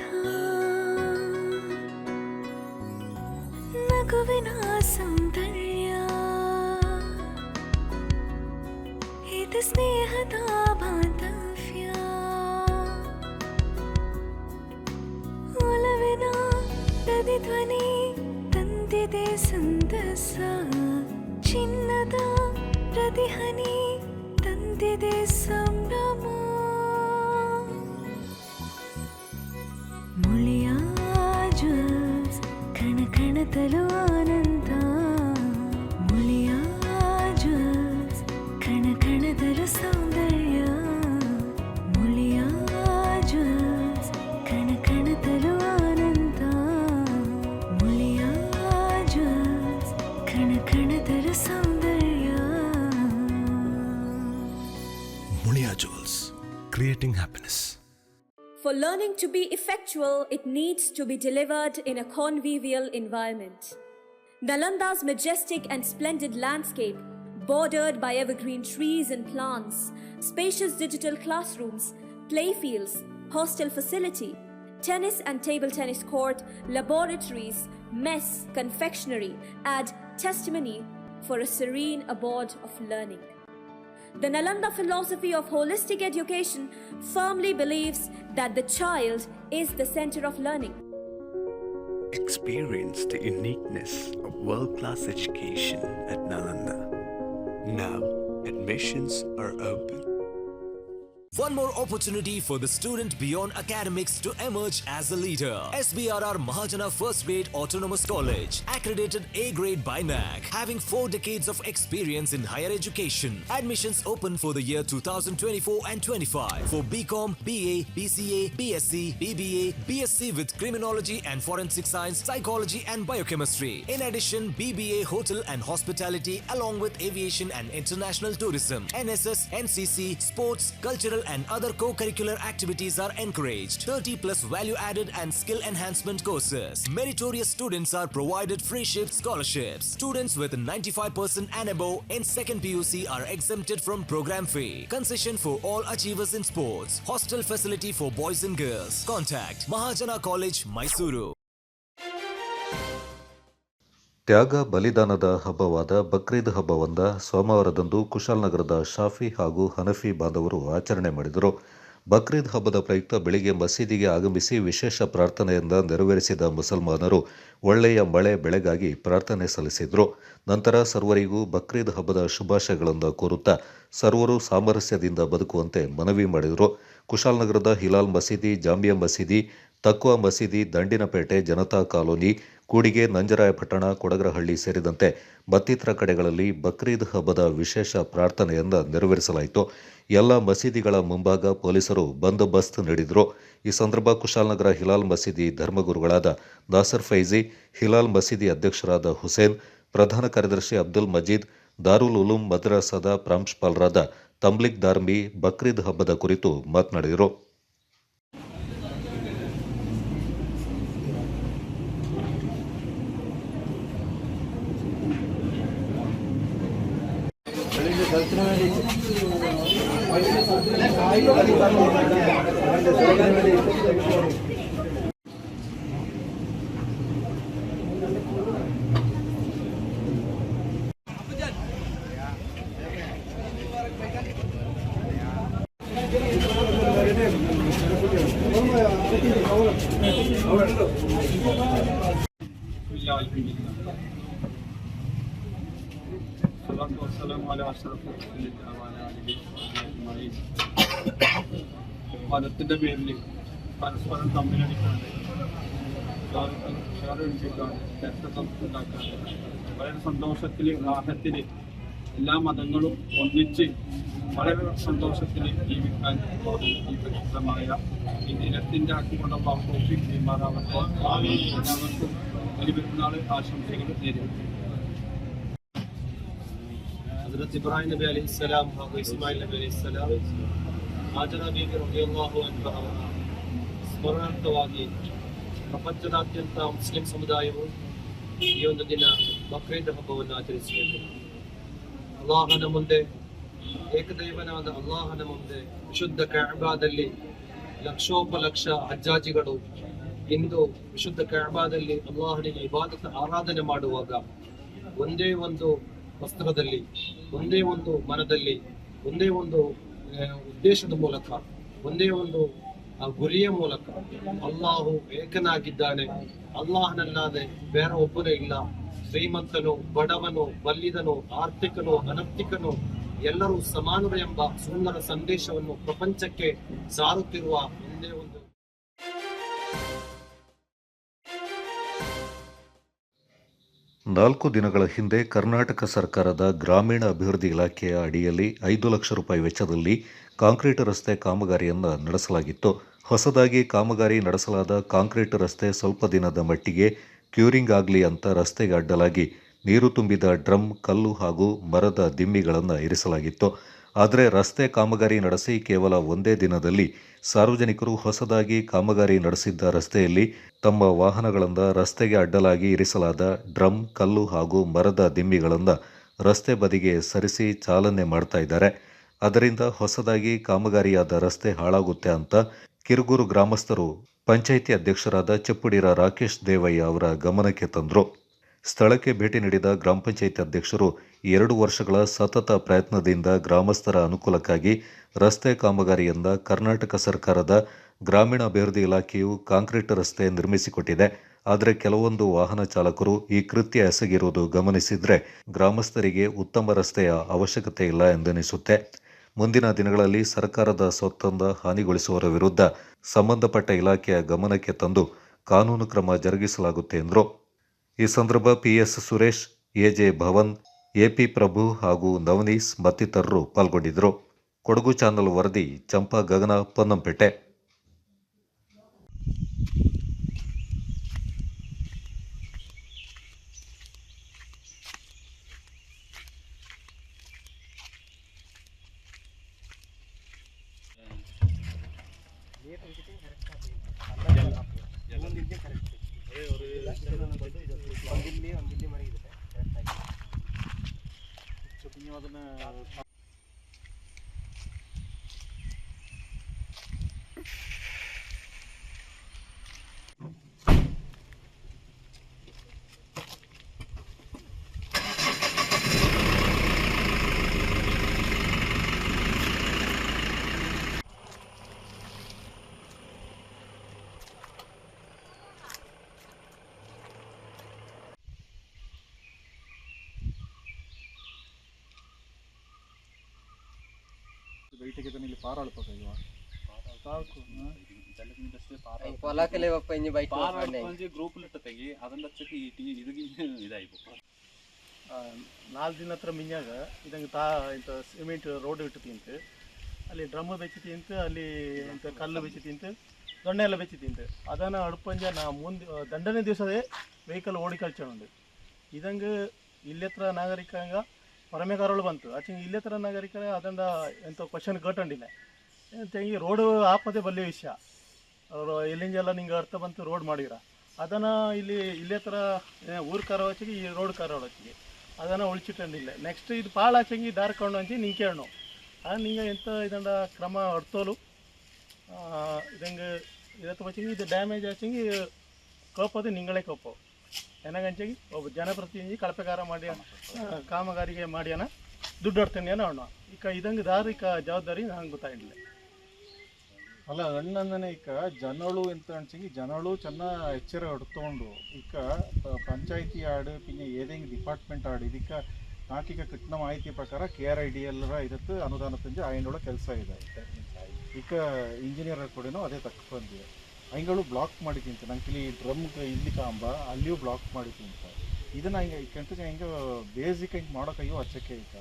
ನಗುವಿನ ಸೌಂದರ್ಯ ಇದು ಸ್ನೇಹದ ಬಾಂಧವ್ಯ ಒಲವಿನ ಪ್ರತಿಧ್ವನಿ ತಂದಿದೆ ಸಂದಸ ಚಿನ್ನದ ಪ್ರತಿಹನಿ ತಂದಿದೆ ಸಂಭ್ರಮ ಮುಳಿಯ ಜ್ಯೂಸ್ ಕಣ ಕಣದಲು ಆನಂದ ಮುಳಿಯ ಜ್ಯೂಸ್ ಕಣ ಕಣದಲು ಸೌಂದರ್ಯ ಮುಳಿಯ ಜ್ಯೂಸ್ ಕಣ ಕಣದಲು ಆನಂದ ಮುಳಿಯ ಜ್ಯೂಸ್ ಕಣ ಕಣದಲು ಸೌಂದರ್ಯ ಮುಳಿಯ ಜ್ಯೂಸ್ creating happiness. For learning to be effectual, it needs to be delivered in a convivial environment. Nalanda's majestic and splendid landscape, bordered by evergreen trees and plants, spacious digital classrooms, playfields, hostel facility, tennis and table tennis court, laboratories, mess, confectionery, add testimony for a serene abode of learning. The Nalanda philosophy of holistic education firmly believes that the child is the center of learning. Experience the uniqueness of world-class education at Nalanda. Now, admissions are open. One more opportunity for the student beyond academics to emerge as a leader. SBRR Mahajana First Grade Autonomous College, accredited A grade by NAC, having 4 decades of experience in higher education. Admissions open for the year 2024 and 25 for BCom, BA, BCA, BSc, BBA, BSc with Criminology and Forensic Science, Psychology and Biochemistry. In addition, BBA Hotel and Hospitality along with Aviation and International Tourism. NSS, NCC, Sports, Cultural and other co-curricular activities are encouraged. 30 plus value-added and skill enhancement courses. Meritorious students are provided free shift scholarships. Students with 95% and above in second PUC are exempted from program fee. Concession for all achievers in sports. Hostel facility for boys and girls. Contact Mahajana College, Mysuru. ತ್ಯಾಗ ಬಲಿದಾನದ ಹಬ್ಬವಾದ ಬಕ್ರೀದ್ ಹಬ್ಬವನ್ನ ಸೋಮವಾರದಂದು ಕುಶಾಲನಗರದ ಶಾಫಿ ಹಾಗೂ ಹನಫಿ ಬಾಂಧವರು ಆಚರಣೆ ಮಾಡಿದರು. ಬಕ್ರೀದ್ ಹಬ್ಬದ ಪ್ರಯುಕ್ತ ಬೆಳಿಗ್ಗೆ ಮಸೀದಿಗೆ ಆಗಮಿಸಿ ವಿಶೇಷ ಪ್ರಾರ್ಥನೆಯಿಂದ ನೆರವೇರಿಸಿದ ಮುಸಲ್ಮಾನರು ಒಳ್ಳೆಯ ಮಳೆ ಬೆಳೆಗಾಗಿ ಪ್ರಾರ್ಥನೆ ಸಲ್ಲಿಸಿದರು. ನಂತರ ಸರ್ವರಿಗೂ ಬಕ್ರೀದ್ ಹಬ್ಬದ ಶುಭಾಶಯಗಳನ್ನು ಕೋರುತ್ತಾ ಸರ್ವರು ಸಾಮರಸ್ಯದಿಂದ ಬದುಕುವಂತೆ ಮನವಿ ಮಾಡಿದರು. ಕುಶಾಲನಗರದ ಹಿಲಾಲ್ ಮಸೀದಿ, ಜಾಮಿಯಾ ಮಸೀದಿ, ತಕ್ವಾ ಮಸೀದಿ, ದಂಡಿನಪೇಟೆ, ಜನತಾ ಕಾಲೋನಿ, ಕೂಡಿಗೆ, ನಂಜರಾಯಪಟ್ಟಣ, ಕೊಡಗರಹಳ್ಳಿ ಸೇರಿದಂತೆ ಮತ್ತಿತರ ಕಡೆಗಳಲ್ಲಿ ಬಕ್ರೀದ್ ಹಬ್ಬದ ವಿಶೇಷ ಪ್ರಾರ್ಥನೆಯನ್ನು ನೆರವೇರಿಸಲಾಯಿತು. ಎಲ್ಲ ಮಸೀದಿಗಳ ಮುಂಭಾಗ ಪೊಲೀಸರು ಬಂದೋಬಸ್ತ್ ನೀಡಿದರು. ಈ ಸಂದರ್ಭ ಕುಶಾಲನಗರ ಹಿಲಾಲ್ ಮಸೀದಿ ಧರ್ಮಗುರುಗಳಾದ ನಾಸರ್ ಫೈಜಿ, ಹಿಲಾಲ್ ಮಸೀದಿ ಅಧ್ಯಕ್ಷರಾದ ಹುಸೇನ್, ಪ್ರಧಾನ ಕಾರ್ಯದರ್ಶಿ ಅಬ್ದುಲ್ ಮಜೀದ್, ದಾರುಲ್ ಉಲೂಮ್ ಮದ್ರಸಾದ ಪ್ರಾಂಶುಪಾಲರಾದ ತಂಬ್ಲಿಕ್ ದಾರ್ಮಿ ಬಕ್ರೀದ್ ಹಬ್ಬದ ಕುರಿತು ಮಾತನಾಡಿದರು. മതത്തിന്റെ പേരിൽ പരസ്പരം തമ്മിലടിക്കാണ്ട് ഷാറടിച്ചിട്ടാണ് രക്തസംസ്കൃതാക്കാണ്ട് വളരെ സന്തോഷത്തിൽ റാഹത്തിൽ എല്ലാ മതങ്ങളും ഒന്നിച്ച് വളരെ സന്തോഷത്തിൽ ജീവിക്കാൻ ഈ പരിശുദ്ധമായ ഈ ദിനത്തിന്റെ ആക്കിക്കൊണ്ട പാപ്പോക്കി മാതാവത്തെ എല്ലാവർക്കും വലിയ ആശംസകൾ നേരിടുന്നു. ഹസ്രത്ത് ഇബ്രാഹിം നബി അലൈഹിസ്സലാം ಹಾಗೂ ಇಸ್ಮಾಯಿಲ್ ನಬಿ ಅಲೈಹಿಸ್ಸಲಾಂ ಹಾಜರಾ ಬೀಬಿ ರಲಿಯಲ್ಲಾಹು ಅನ್ಹಾ ಸ್ಮರಣಾರ್ಥವಾಗಿ ಪ್ರಪಂಚದಾದ್ಯಂತ ಮುಸ್ಲಿಂ ಸಮುದಾಯವು ಈ ಒಂದು ದಿನ ಬಕ್ರೀದ್ ಹಬ್ಬವನ್ನು ಆಚರಿಸಬೇಕು. ಅಲ್ಲಾಹನ ಮುಂದೆ, ಏಕದೈವನಾದ ಅಲ್ಲಾಹನ ಮುಂದೆ ವಿಶುದ್ಧ ಕಅಬಾದಲ್ಲಿ ಲಕ್ಷೋಪಲಕ್ಷ ಹಜ್ಜಾಜಿಗಳು ಇಂದು ವಿಶುದ್ಧ ಕಅಬಾದಲ್ಲಿ ಅಲ್ಲಾಹನಿಗೆ ಇಬಾದತ್ ಆರಾಧನೆ ಮಾಡುವಾಗ ಒಂದೇ ಒಂದು ವಸ್ತ್ರದಲ್ಲಿ, ಒಂದೇ ಒಂದು ಮನದಲ್ಲಿ, ಒಂದೇ ಒಂದು ಉದ್ದೇಶದ ಮೂಲಕ, ಒಂದೇ ಒಂದು ಗುರಿಯ ಮೂಲಕ ಅಲ್ಲಾಹು ಏಕನಾಗಿದ್ದಾನೆ, ಅಲ್ಲಾಹನಲ್ಲಾದೆ ಬೇರೆ ಒಬ್ಬನೇ ಇಲ್ಲ, ಶ್ರೀಮಂತನು ಬಡವನು ಬಲ್ಲಿದನು ಆರ್ಥಿಕನು ಅನರ್ಥಿಕನು ಎಲ್ಲರೂ ಸಮಾನರು ಎಂಬ ಸುಂದರ ಸಂದೇಶವನ್ನು ಪ್ರಪಂಚಕ್ಕೆ ಸಾರುತ್ತಿರುವ ಒಂದೇ ಒಂದು ನಾಲ್ಕು ದಿನಗಳ ಹಿಂದೆ ಕರ್ನಾಟಕ ಸರ್ಕಾರದ ಗ್ರಾಮೀಣ ಅಭಿವೃದ್ಧಿ ಇಲಾಖೆಯ ಅಡಿಯಲ್ಲಿ 5 ಲಕ್ಷ ರೂಪಾಯಿ ವೆಚ್ಚದಲ್ಲಿ ಕಾಂಕ್ರೀಟ್ ರಸ್ತೆ ಕಾಮಗಾರಿಯನ್ನು ನಡೆಸಲಾಗಿತ್ತು. ಹೊಸದಾಗಿ ಕಾಮಗಾರಿ ನಡೆಸಲಾದ ಕಾಂಕ್ರೀಟ್ ರಸ್ತೆ ಸ್ವಲ್ಪ ದಿನದ ಮಟ್ಟಿಗೆ ಕ್ಯೂರಿಂಗ್ ಆಗಲಿ ಅಂತ ರಸ್ತೆಗೆ ಅಡ್ಡಲಾಗಿ ನೀರು ತುಂಬಿದ ಡ್ರಮ್, ಕಲ್ಲು ಹಾಗೂ ಮರದ ದಿಮ್ಮಿಗಳನ್ನು ಇರಿಸಲಾಗಿತ್ತು. ಆದರೆ ರಸ್ತೆ ಕಾಮಗಾರಿ ನಡೆಸಿ ಕೇವಲ ಒಂದೇ ದಿನದಲ್ಲಿ ಸಾರ್ವಜನಿಕರು ಹೊಸದಾಗಿ ಕಾಮಗಾರಿ ನಡೆಸಿದ್ದ ರಸ್ತೆಯಲ್ಲಿ ತಮ್ಮ ವಾಹನಗಳಿಂದ ರಸ್ತೆಗೆ ಅಡ್ಡಲಾಗಿ ಇರಿಸಲಾದ ಡ್ರಮ್, ಕಲ್ಲು ಹಾಗೂ ಮರದ ದಿಮ್ಮಿಗಳನ್ನು ರಸ್ತೆ ಬದಿಗೆ ಸರಿಸಿ ಚಾಲನೆ ಮಾಡ್ತಾ ಇದ್ದಾರೆ. ಅದರಿಂದ ಹೊಸದಾಗಿ ಕಾಮಗಾರಿಯಾದ ರಸ್ತೆ ಹಾಳಾಗುತ್ತೆ ಅಂತ ಕಿರುಗೂರು ಗ್ರಾಮಸ್ಥರು ಪಂಚಾಯಿತಿ ಅಧ್ಯಕ್ಷರಾದ ಚಪ್ಪುಡಿರ ರಾಕೇಶ್ ದೇವಯ್ಯ ಅವರ ಗಮನಕ್ಕೆ ತಂದರು. ಸ್ಥಳಕ್ಕೆ ಭೇಟಿ ನೀಡಿದ ಗ್ರಾಮ ಪಂಚಾಯಿತಿ ಅಧ್ಯಕ್ಷರು 2 ವರ್ಷಗಳ ಸತತ ಪ್ರಯತ್ನದಿಂದ ಗ್ರಾಮಸ್ಥರ ಅನುಕೂಲಕ್ಕಾಗಿ ರಸ್ತೆ ಕಾಮಗಾರಿಯಿಂದ ಕರ್ನಾಟಕ ಸರ್ಕಾರದ ಗ್ರಾಮೀಣಾಭಿವೃದ್ಧಿ ಇಲಾಖೆಯು ಕಾಂಕ್ರೀಟ್ ರಸ್ತೆ ನಿರ್ಮಿಸಿಕೊಟ್ಟಿದೆ. ಆದರೆ ಕೆಲವೊಂದು ವಾಹನ ಚಾಲಕರು ಈ ಕೃತ್ಯ ಎಸಗಿರುವುದು ಗಮನಿಸಿದರೆ ಗ್ರಾಮಸ್ಥರಿಗೆ ಉತ್ತಮ ರಸ್ತೆಯ ಅವಶ್ಯಕತೆ ಇಲ್ಲ ಎಂದೆನಿಸುತ್ತೆ. ಮುಂದಿನ ದಿನಗಳಲ್ಲಿ ಸರ್ಕಾರದ ಸ್ವತ್ತನ್ನು ಹಾನಿಗೊಳಿಸುವವರ ವಿರುದ್ಧ ಸಂಬಂಧಪಟ್ಟ ಇಲಾಖೆಯ ಗಮನಕ್ಕೆ ತಂದು ಕಾನೂನು ಕ್ರಮ ಜರುಗಿಸಲಾಗುತ್ತೆ ಎಂದರು. ಈ ಸಂದರ್ಭ PS Suresh, AJ Bhavan, AP Prabhu ಹಾಗೂ ನವನೀಸ್ ಮತ್ತಿತರರು ಪಾಲ್ಗೊಂಡಿದ್ದರು. ಕೊಡಗು ಚಾನಲ್ ವರದಿ ಚಂಪಾ ಗಗನ, ಪೊನ್ನಂಪೇಟೆ. ನಾಲ್ಕು ದಿನ ಹತ್ರ ಮಿಂಜಾಗ ಇದಂಗೆ ಇಂಥ ಸಿಮೆಂಟ್ ರೋಡ್ ಇಟ್ಟು ತಿಂತು, ಅಲ್ಲಿ ಡ್ರಮ್ ಬೆಚ್ಚಿ ತಿಂತು, ಅಲ್ಲಿ ಇಂಥ ಕಲ್ಲು ಬೆಚ್ಚಿ ತಿಂತು, ದೊಣ್ಣೆ ಎಲ್ಲ ಬೆಚ್ಚಿ ತಿಂತು. ಅದನ್ನು ಅಡುಪಂಜ ನಾ ಮುಂದೆ ದಂಡನೆ ದಿವಸದೇ ವೆಹಿಕಲ್ ಓಡಿ ಕಳ್ಚೊಂಡು ಇದಂಗೆ ಇಲ್ಲೆತ್ರ ನಾಗರಿಕಂಗ ಹೊರಮೆಗಾರಳು ಬಂತು ಆಚೆ ಇಲ್ಲೆತ್ರ ನಾಗರಿಕ ಅದಂಡ ಎಂಥ ಕ್ವಶನ್ ಕೇಟಂಡಿಲ್ಲ ಅಂತ ಹಿಂಗೆ ರೋಡ್ ಆಪದೆ ಬಲ್ಲೆ ವಿಷಯ ಅವರು ಎಲ್ಲಿಂದೆಲ್ಲ ನಿಂಗೆ ಅರ್ಥ ಬಂತು ರೋಡ್ ಮಾಡಿರ ಅದನ್ನು ಇಲ್ಲೆತ್ರ ಊರು ಕಾರೋ ಹಚ್ಚಿಗೆ ಈ ರೋಡ್ ಕಾರೋ ಹಚ್ಚಿಗೆ ಅದನ್ನು ಉಳಿಚಿಟ್ಟಂಡಿಲ್ಲ. ನೆಕ್ಸ್ಟ್ ಇದು ಪಾಳ ಹಚ್ಚಂಗಿ ದಾರ್ಕೊಂಡು ಹಂಚಿ ನಿಂಗೆ ಕೇಳೋ ಅದು ನಿಂಗೆ ಎಂಥ ಇದಂಡ ಕ್ರಮ ಹೊಡ್ತೋಲು ಇದಂಗೆ ಇದತ್ತು ಹಚ್ಚಿಗೆ ಇದು ಡ್ಯಾಮೇಜ್ ಹಚ್ಚಂಗಿ ಕೋಪದು ನಿಂಗಳೇ ಕೋಪ ಏನಾಗಂಚಿ ಒಬ್ಬ ಜನಪ್ರತಿನಿಧಿ ಕಳಪೆಗಾರ ಮಾಡಿ ಕಾಮಗಾರಿಗೆ ಮಾಡ್ಯಾನ ದುಡ್ಡು ಹೊಡ್ತಾನೆ ಏನೋ ಅಣ್ಣ ಈಗ ಇದಂಗೆ ದಾರಿ ಜವಾಬ್ದಾರಿ ನಂಗೆ ಗೊತ್ತಾಗಿಲ್ಲ. ಅಲ್ಲ ಅಣ್ಣಂದನೆ ಈಗ ಜನಗಳು ಎಂತ ಅನ್ಸಂಗಿ ಜನಗಳು ಚೆನ್ನ ಎಚ್ಚರ ಹೊಡ್ಕೊಂಡು ಈಗ ಪಂಚಾಯತಿ ಆಡು ಪಿನ್ನೆ ಏದೇಂಗೆ ಡಿಪಾರ್ಟ್ಮೆಂಟ್ ಆಡು ಇದಕ್ಕೆ ನಾಕೀಗ ಕಿಟ್ನ ಮಾಹಿತಿ ಪ್ರಕಾರ KRID ಎಲ್ಲರ ಇದತ್ತು ಅನುದಾನ ತಂದು ಆಯ್ನೊಳ ಕೆಲಸ ಇದೆ. ಈಗ ಇಂಜಿನಿಯರ್ ಕೂಡ ಅದೇ ತಕ್ಕ ಬಂದಿದೆ ಹಂಗಳು ಬ್ಲಾಕ್ ಮಾಡಿ ತಿಂತ ನಂಗೆ ಇಲ್ಲಿ ಡ್ರಮ್ ಇಲ್ಲಿ ಕಾಂಬ ಅಲ್ಲಿಯೂ ಬ್ಲಾಕ್ ಮಾಡಿ ತಿಂತ ಇದನ್ನು ಹಿಂಗೆ ಕೆಂತ ಹಿಂಗೆ ಬೇಸಿಕ್ ಹಿಂಗೆ ಮಾಡೋಕ್ಕಯ್ಯೋ ಹಚ್ಚಕ್ಕೆ ಈಗ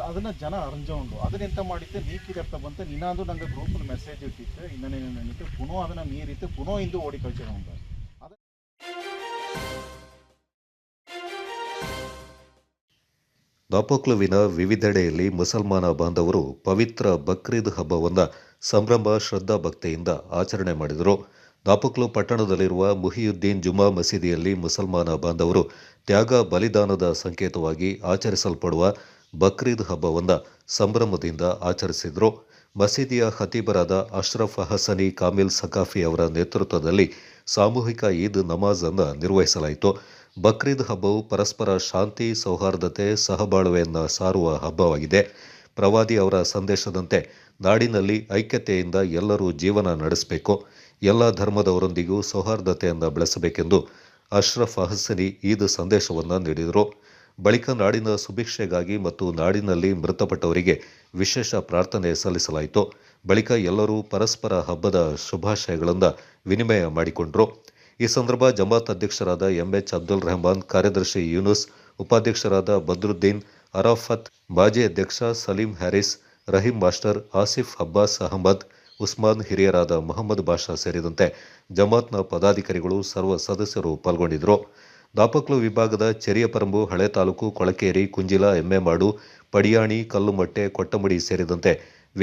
ಅದನ್ನು ಜನ ಅರಂಜೌಂಡು ಅದನ್ನೆಂತ ಮಾಡಿತ್ತೆ ನೀಕಿದ ಅರ್ಥ ಬಂತು ನೀನಾದು ನಂಗೆ ಗ್ರೂಪಲ್ಲಿ ಮೆಸೇಜ್ ಇಟ್ಟಿತ್ತು ಇನ್ನೇನೇನು ನಡೀತು ಪುನಃ ಅದನ್ನು ಮೀರಿತ್ತು ಪುನಃ ಇಂದು ಓಡಿ ಕಳ್ಸೋಣ ಅಂತ. ನಾಪೋಕ್ಲುವಿನ ವಿವಿಧೆಡೆಯಲ್ಲಿ ಮುಸಲ್ಮಾನ ಬಾಂಧವರು ಪವಿತ್ರ ಬಕ್ರೀದ್ ಹಬ್ಬವನ್ನು ಸಂಭ್ರಮ ಶ್ರದ್ಧಾ ಭಕ್ತಿಯಿಂದ ಆಚರಣೆ ಮಾಡಿದರು. ನಾಪೋಕ್ಲು ಪಟ್ಟಣದಲ್ಲಿರುವ ಮುಹಿಯುದ್ದೀನ್ ಜುಮಾ ಮಸೀದಿಯಲ್ಲಿ ಮುಸಲ್ಮಾನ ಬಾಂಧವರು ತ್ಯಾಗ ಬಲಿದಾನದ ಸಂಕೇತವಾಗಿ ಆಚರಿಸಲ್ಪಡುವ ಬಕ್ರೀದ್ ಹಬ್ಬವನ್ನು ಸಂಭ್ರಮದಿಂದ ಆಚರಿಸಿದರು. ಮಸೀದಿಯ ಖತೀಬರಾದ ಅಶ್ರಫ್ ಹಸನಿ ಕಾಮಿಲ್ ಸಕಾಫಿ ಅವರ ನೇತೃತ್ವದಲ್ಲಿ ಸಾಮೂಹಿಕ ಈದ್ ನಮಾಜ್ ಅನ್ನು ನಿರ್ವಹಿಸಲಾಯಿತು. ಬಕ್ರೀದ್ ಹಬ್ಬವು ಪರಸ್ಪರ ಶಾಂತಿ, ಸೌಹಾರ್ದತೆ, ಸಹಬಾಳ್ವೆಯನ್ನು ಸಾರುವ ಹಬ್ಬವಾಗಿದೆ. ಪ್ರವಾದಿ ಅವರ ಸಂದೇಶದಂತೆ ನಾಡಿನಲ್ಲಿ ಐಕ್ಯತೆಯಿಂದ ಎಲ್ಲರೂ ಜೀವನ ನಡೆಸಬೇಕು, ಎಲ್ಲ ಧರ್ಮದವರೊಂದಿಗೂ ಸೌಹಾರ್ದತೆಯನ್ನು ಬೆಳೆಸಬೇಕೆಂದು ಅಶ್ರಫ್ ಹಸನಿ ಈದ್ ಸಂದೇಶವನ್ನು ನೀಡಿದರು. ಬಳಿಕ ನಾಡಿನ ಸುಭಿಕ್ಷೆಗಾಗಿ ಮತ್ತು ನಾಡಿನಲ್ಲಿ ಮೃತಪಟ್ಟವರಿಗೆ ವಿಶೇಷ ಪ್ರಾರ್ಥನೆ ಸಲ್ಲಿಸಲಾಯಿತು. ಬಳಿಕ ಎಲ್ಲರೂ ಪರಸ್ಪರ ಹಬ್ಬದ ಶುಭಾಶಯಗಳನ್ನು ವಿನಿಮಯ ಮಾಡಿಕೊಂಡರು. ಈ ಸಂದರ್ಭ ಜಮಾತ್ ಅಧ್ಯಕ್ಷರಾದ ಎಂಎಚ್ ಅಬ್ದುಲ್ ರೆಹಮಾನ್, ಕಾರ್ಯದರ್ಶಿ ಯೂನುಸ್, ಉಪಾಧ್ಯಕ್ಷರಾದ ಬದ್ರುದ್ದೀನ್, ಅರಾಫತ್, ಮಾಜಿ ಅಧ್ಯಕ್ಷ ಸಲೀಂ ಹ್ಯಾರಿಸ್, ರಹೀಂ ಮಾಸ್ಟರ್, ಆಸಿಫ್ ಅಬ್ಬಾಸ್ ಅಹಮದ್, ಉಸ್ಮಾನ್, ಹಿರಿಯರಾದ ಮೊಹಮ್ಮದ್ ಬಾಷಾ ಸೇರಿದಂತೆ ಜಮಾತ್ನ ಪದಾಧಿಕಾರಿಗಳು, ಸರ್ವ ಸದಸ್ಯರು ಪಾಲ್ಗೊಂಡಿದ್ದರು. ದಾಪಕ್ಲು ವಿಭಾಗದ ಚೆರಿಯಪರಂಬು, ಹಳೆ ತಾಲೂಕು, ಕೊಳಕೇರಿ, ಕುಂಜಿಲ, ಎಮ್ಮೆಮಾಡು, ಪಡಿಯಾಣಿ, ಕಲ್ಲುಮಟ್ಟೆ, ಕೊಟ್ಟಮಡಿ ಸೇರಿದಂತೆ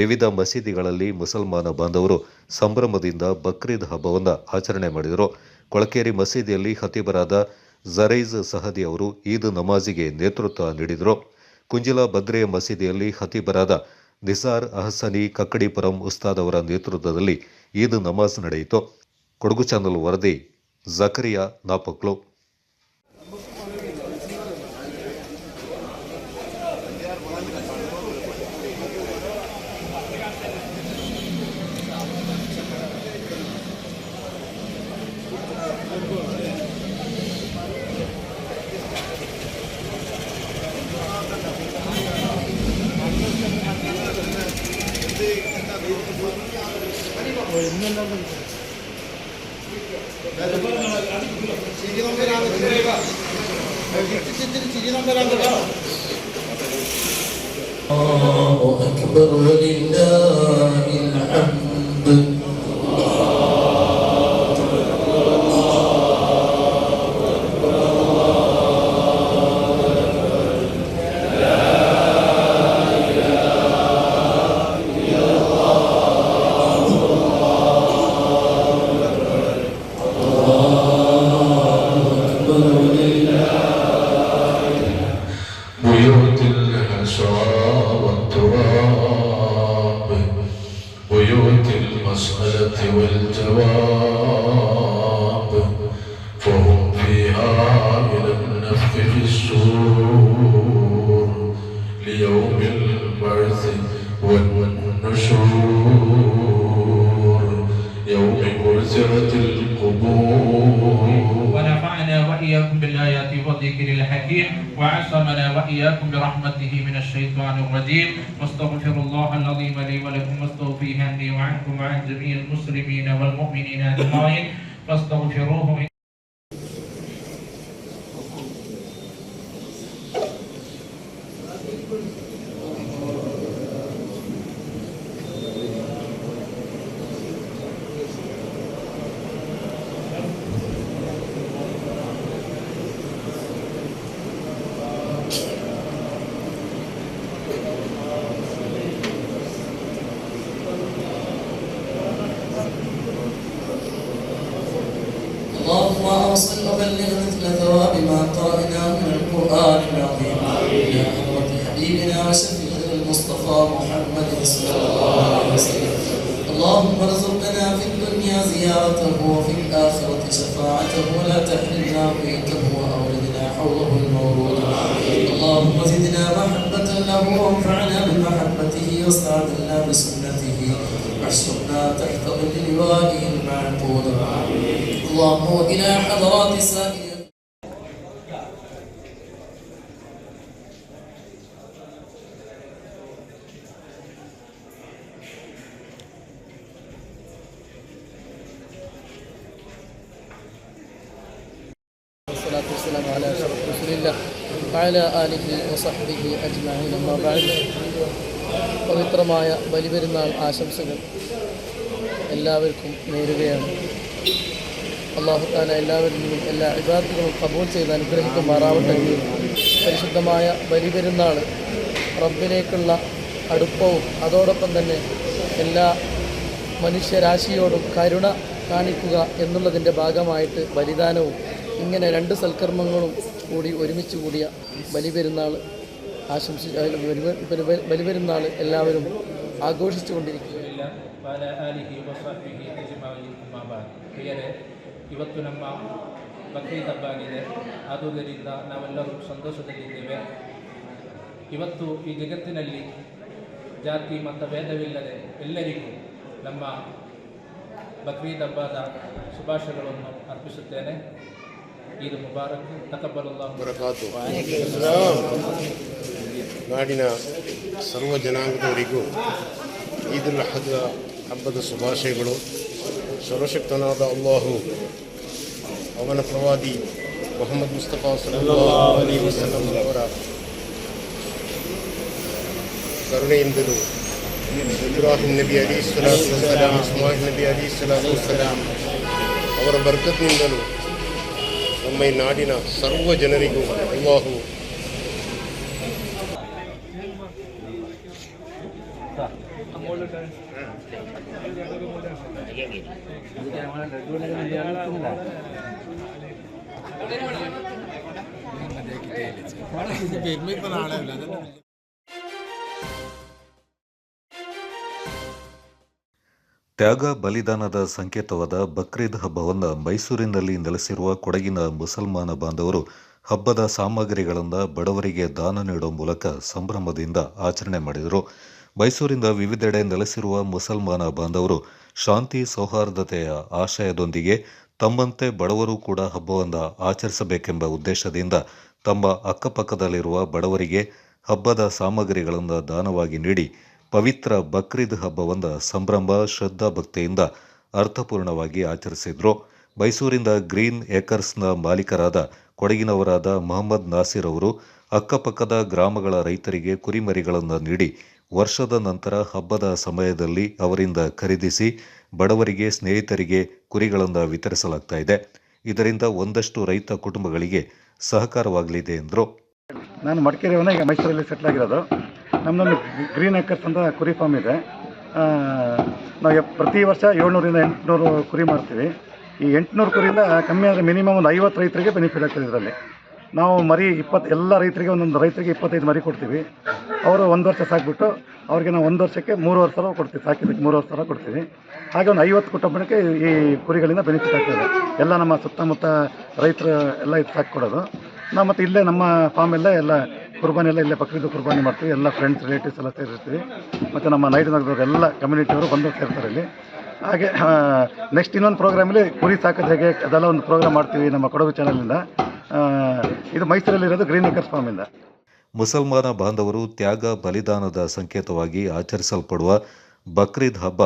ವಿವಿಧ ಮಸೀದಿಗಳಲ್ಲಿ ಮುಸಲ್ಮಾನ ಬಾಂಧವರು ಸಂಭ್ರಮದಿಂದ ಬಕ್ರೀದ್ ಹಬ್ಬವನ್ನು ಆಚರಣೆ ಮಾಡಿದರು. ಕೊಳಕೇರಿ ಮಸೀದಿಯಲ್ಲಿ ಖತೀಬರಾದ ಜರೈಜ್ ಸಹದಿ ಅವರು ಈದ್ ನಮಾಜಿಗೆ ನೇತೃತ್ವ ನೀಡಿದರು. ಕುಂಜಿಲ ಬದ್ರಿಯ ಮಸೀದಿಯಲ್ಲಿ ಖತೀಬರಾದ ನಿಸಾರ್ ಅಹಸನಿ ಕಕ್ಕಡಿಪುರಂ ಉಸ್ತಾದ್ ಅವರ ನೇತೃತ್ವದಲ್ಲಿ ಈದ್ ನಮಾಜ್ ನಡೆಯಿತು. ಕೊಡಗು ಚಾನಲ್ ವರದಿ ಜಕರಿಯಾ, ನಾಪಕ್ಲು. الله أكبر ولله الحمد. بيوت الحشا والتراب، بيوت المسألة والجواب، فهم فيها إلى النفخ في الصور ليوم البعث والنشور يوم بعثرت القبور. ونفعنا وإياكم بالآيات والذكر الحكيم وعصمنا وإياكم برحمته من الشيطان الرجيم. واستغفر الله العظيم لي ولكم واستغفره عني وعنكم وعن جميع المسلمين والمؤمنين أجمعين فاستغفروه. اللهم اوصل وبلغ مثل ثواب ما قرأناه من القرآن العظيم إلى حضرة حبيبنا وشفيعنا المصطفى محمد صلى الله عليه وسلم. اللهم ارزقنا في الدنيا زيارته وفي الآخرة شفاعته ولا تحرمنا بيته وأوردنا حوله المورود. اللهم زدنا محبة له وانفعنا بمحبته واستعذنا بسنته واحشرنا تحت ظل لوائه المعقود. اللهم وإلى حضرات سائر والصلاة والسلام على أشرف رسول الله وعلى آله وصحبه أجمعين. أما بعد. പവിത്രമായ ബലിപെരുന്നാൾ ആശംസകൾ എല്ലാവർക്കും നേരുകയാണ്. അല്ലാഹു തആല എല്ലാവരിൽ നിന്നും എല്ലാ ഇബാദത്തുകളും കബൂൽ ചെയ്ത് അനുഗ്രഹിക്കുമാറാവട്ടെ. പരിശുദ്ധമായ ബലിപെരുന്നാൾ റബ്ബിലേക്കുള്ള അടുപ്പവും അതോടൊപ്പം തന്നെ എല്ലാ മനുഷ്യരാശിയോടും കരുണ കാണിക്കുക എന്നുള്ളതിൻ്റെ ഭാഗമായിട്ട് ബലിദാനവും, ഇങ്ങനെ രണ്ട് സൽക്കർമ്മങ്ങളും കൂടി ഒരുമിച്ച് കൂടിയ ബലിപെരുന്നാൾ ബലിപെരുന്നാൾ എല്ലാവരും ആഘോഷിച്ചുകൊണ്ടിരിക്കുകയാണ്. ಪ್ರಿಯರೇ, ಇವತ್ತು ನಮ್ಮ ಬಕ್ರೀದ್ ಹಬ್ಬ ಆಗಿದೆ. ಆದುದರಿಂದ ನಾವೆಲ್ಲರೂ ಸಂತೋಷದಲ್ಲಿದ್ದೇವೆ. ಇವತ್ತು ಈ ಜಗತ್ತಿನಲ್ಲಿ ಜಾತಿ ಮತ್ತು ಭೇದವಿಲ್ಲದೆ ಎಲ್ಲರಿಗೂ ನಮ್ಮ ಬಕ್ರೀದ್ ಹಬ್ಬದ ಶುಭಾಶಯಗಳನ್ನು ಅರ್ಪಿಸುತ್ತೇನೆ. ಈದ್ ಮುಬಾರಕ್, ತಕಬ್ಬಲುಲ್ಲಾಹ್ ಬರಕಾತು. ನಾಡಿನ ಸರ್ವ ಜನಾಂಗದವರಿಗೂ ಈದ್ ಉಲ್ ಅದ್ಹಾ ಹಬ್ಬದ ಶುಭಾಶಯಗಳು. ಸರ್ವಶಕ್ತನಾದ ಅಲ್ಲಾಹು ಅವನ ಪ್ರವಾದಿ ಮೊಹಮ್ಮದ್ ಮುಸ್ತಫಾ ಸಲ್ಲಲ್ಲಾಹು ಅಲೈಹಿ ವಸಲ್ಲಂ ಅವರ ಕರುಣೆಯಿಂದಲೂ ಇಬ್ರಾಹಿಂ ನಬಿ ಅಲೈಹಿಸ್ಸಲಾತು ವಸ್ಸಲಾಂ, ಇಸ್ಮಾಯಿಲ್ ನಬಿ ಅಲೈಹಿಸ್ಸಲಾತು ವಸ್ಸಲಾಂ ಅವರ ಬರ್ಕತ್ನಿಂದಲೂ ನಮ್ಮ ಈ ನಾಡಿನ ಸರ್ವ ಜನರಿಗೂ ಅಲ್ಲಾಹು ತ್ಯಾಗ ಬಲಿದಾನದ ಸಂಕೇತವಾದ ಬಕ್ರೀದ್ ಹಬ್ಬವನ್ನು ಮೈಸೂರಿನಲ್ಲಿ ನೆಲೆಸಿರುವ ಕೊಡಗಿನ ಮುಸಲ್ಮಾನ ಬಾಂಧವರು ಹಬ್ಬದ ಸಾಮಗ್ರಿಗಳನ್ನು ಬಡವರಿಗೆ ದಾನ ನೀಡುವ ಮೂಲಕ ಸಂಭ್ರಮದಿಂದ ಆಚರಣೆ ಮಾಡಿದರು. ಮೈಸೂರಿನ ವಿವಿಧೆಡೆ ನೆಲೆಸಿರುವ ಮುಸಲ್ಮಾನ ಬಾಂಧವರು ಶಾಂತಿ ಸೌಹಾರ್ದತೆಯ ಆಶಯದೊಂದಿಗೆ ತಮ್ಮಂತೆ ಬಡವರು ಕೂಡ ಹಬ್ಬವನ್ನು ಆಚರಿಸಬೇಕೆಂಬ ಉದ್ದೇಶದಿಂದ ತಮ್ಮ ಅಕ್ಕಪಕ್ಕದಲ್ಲಿರುವ ಬಡವರಿಗೆ ಹಬ್ಬದ ಸಾಮಗ್ರಿಗಳನ್ನು ದಾನವಾಗಿ ನೀಡಿ ಪವಿತ್ರ ಬಕ್ರೀದ್ ಹಬ್ಬವನ್ನು ಸಂಭ್ರಮ ಶ್ರದ್ಧಾ ಭಕ್ತಿಯಿಂದ ಅರ್ಥಪೂರ್ಣವಾಗಿ ಆಚರಿಸಿದ್ರು. ಮೈಸೂರಿನ ಗ್ರೀನ್ ಏಕರ್ಸ್ನ ಮಾಲೀಕರಾದ ಕೊಡಗಿನವರಾದ ಮೊಹಮ್ಮದ್ ನಾಸಿರ್ ಅವರು ಅಕ್ಕಪಕ್ಕದ ಗ್ರಾಮಗಳ ರೈತರಿಗೆ ಕುರಿಮರಿಗಳನ್ನು ನೀಡಿ ವರ್ಷದ ನಂತರ ಹಬ್ಬದ ಸಮಯದಲ್ಲಿ ಅವರಿಂದ ಖರೀದಿಸಿ ಬಡವರಿಗೆ ಸ್ನೇಹಿತರಿಗೆ ಕುರಿಗಳನ್ನು ವಿತರಿಸಲಾಗ್ತಾ ಇದೆ. ಇದರಿಂದ ಒಂದಷ್ಟು ರೈತ ಕುಟುಂಬಗಳಿಗೆ ಸಹಕಾರವಾಗಲಿದೆ ಎಂದರು. ನಾನು ಮಡಿಕೇರಿಯವನ್ನ ಈಗ ಮೈಸೂರಲ್ಲಿ ಸೆಟ್ಲ್ ಆಗಿರೋದು. ನಮ್ಮದೊಂದು ಗ್ರೀನ್ ಏಕರ್ಸ್ ಅಂತ ಕುರಿ ಫಾರ್ಮ್ ಇದೆ. ನಾವು ಪ್ರತಿ ವರ್ಷ 700ರಿಂದ 800 ಕುರಿ ಮಾಡ್ತೀವಿ. ಈ 800 ಕುರಿಯಿಂದ ಕಮ್ಮಿ ಆದರೆ ಮಿನಿಮಮ್ ಒಂದು 50 ರೈತರಿಗೆ ಬೆನಿಫಿಟ್ ಆಗ್ತದೆ. ಇದರಲ್ಲಿ ನಾವು ಮರಿ ಎಲ್ಲ ರೈತರಿಗೆ ಒಂದೊಂದು ರೈತರಿಗೆ 25 ಮರಿ ಕೊಡ್ತೀವಿ. ಅವರು 1 ವರ್ಷ ಸಾಕಿಬಿಟ್ಟು ಅವ್ರಿಗೆ ನಾವು 1 ವರ್ಷಕ್ಕೆ 3,500 ಕೊಡ್ತೀವಿ. ಸಾಕಿದ್ದಕ್ಕೆ 3,500 ಕೊಡ್ತೀವಿ. ಹಾಗೆ ಒಂದು 50 ಕುಟುಂಬಕ್ಕೆ ಈ ಕುರಿಗಳಿಂದ ಬೆನಿಫಿಟ್ ಆಗ್ತದೆ. ಎಲ್ಲ ನಮ್ಮ ಸುತ್ತಮುತ್ತ ರೈತರು ಎಲ್ಲ ಇದು ಸಾಕಿ ಕೊಡೋದು. ನಾವು ಮತ್ತು ಇಲ್ಲೇ ನಮ್ಮ ಫಾರ್ಮಲ್ಲೇ ಎಲ್ಲ ಕುರ್ಬಾನಿ ಎಲ್ಲ ಇಲ್ಲೇ ಬಕ್ರೀದ್ ಕುರ್ಬಾನಿ ಮಾಡ್ತೀವಿ. ಎಲ್ಲ ಫ್ರೆಂಡ್ಸ್ ರಿಲೇಟಿವ್ಸ್ ಎಲ್ಲ ಸೇರಿರ್ತೀವಿ. ಮತ್ತು ನಮ್ಮ ನೈಟ್ನಗರದವ್ರು ಎಲ್ಲ ಕಮ್ಯುನಿಟಿಯವರು ಬಂದು ಸೇರ್ತಾರೆ ಇಲ್ಲಿ. ಹಾಗೆ ನೆಕ್ಸ್ಟ್ ಇನ್ನೊಂದು ಪ್ರೋಗ್ರಾಮಲ್ಲಿ ಕುರಿ ಸಾಕೋದು ಹೇಗೆ ಅದೆಲ್ಲ ಒಂದು ಪ್ರೋಗ್ರಾಮ್ ಮಾಡ್ತೀವಿ ನಮ್ಮ ಕೊಡಗು ಚಾನಲಿಂದ. ಇದು ಮೈಸೂರಲ್ಲಿರೋದು ಗ್ರೀನ್ ಏಕರ್ಸ್ ಫಾರ್ಮಿಂದ. ಮುಸಲ್ಮಾನ ಬಾಂಧವರು ತ್ಯಾಗ ಬಲಿದಾನದ ಸಂಕೇತವಾಗಿ ಆಚರಿಸಲ್ಪಡುವ ಬಕ್ರೀದ್ ಹಬ್ಬ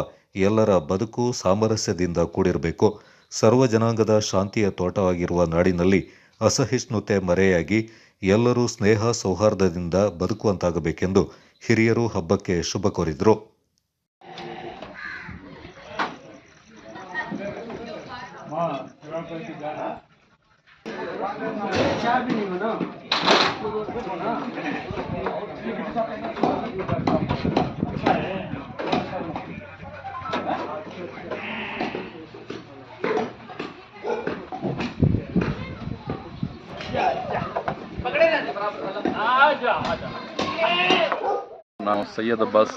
ಎಲ್ಲರ ಬದುಕು ಸಾಮರಸ್ಯದಿಂದ ಕೂಡಿರಬೇಕು. ಸರ್ವ ಜನಾಂಗದ ಶಾಂತಿಯ ತೋಟವಾಗಿರುವ ನಾಡಿನಲ್ಲಿ ಅಸಹಿಷ್ಣುತೆ ಮರೆಯಾಗಿ ಎಲ್ಲರೂ ಸ್ನೇಹ ಸೌಹಾರ್ದದಿಂದ ಬದುಕುವಂತಾಗಬೇಕೆಂದು ಹಿರಿಯರು ಹಬ್ಬಕ್ಕೆ ಶುಭ ಕೋರಿದರು. ನಾನು ಸೈಯದ್ ಅಬ್ಬಾಸ್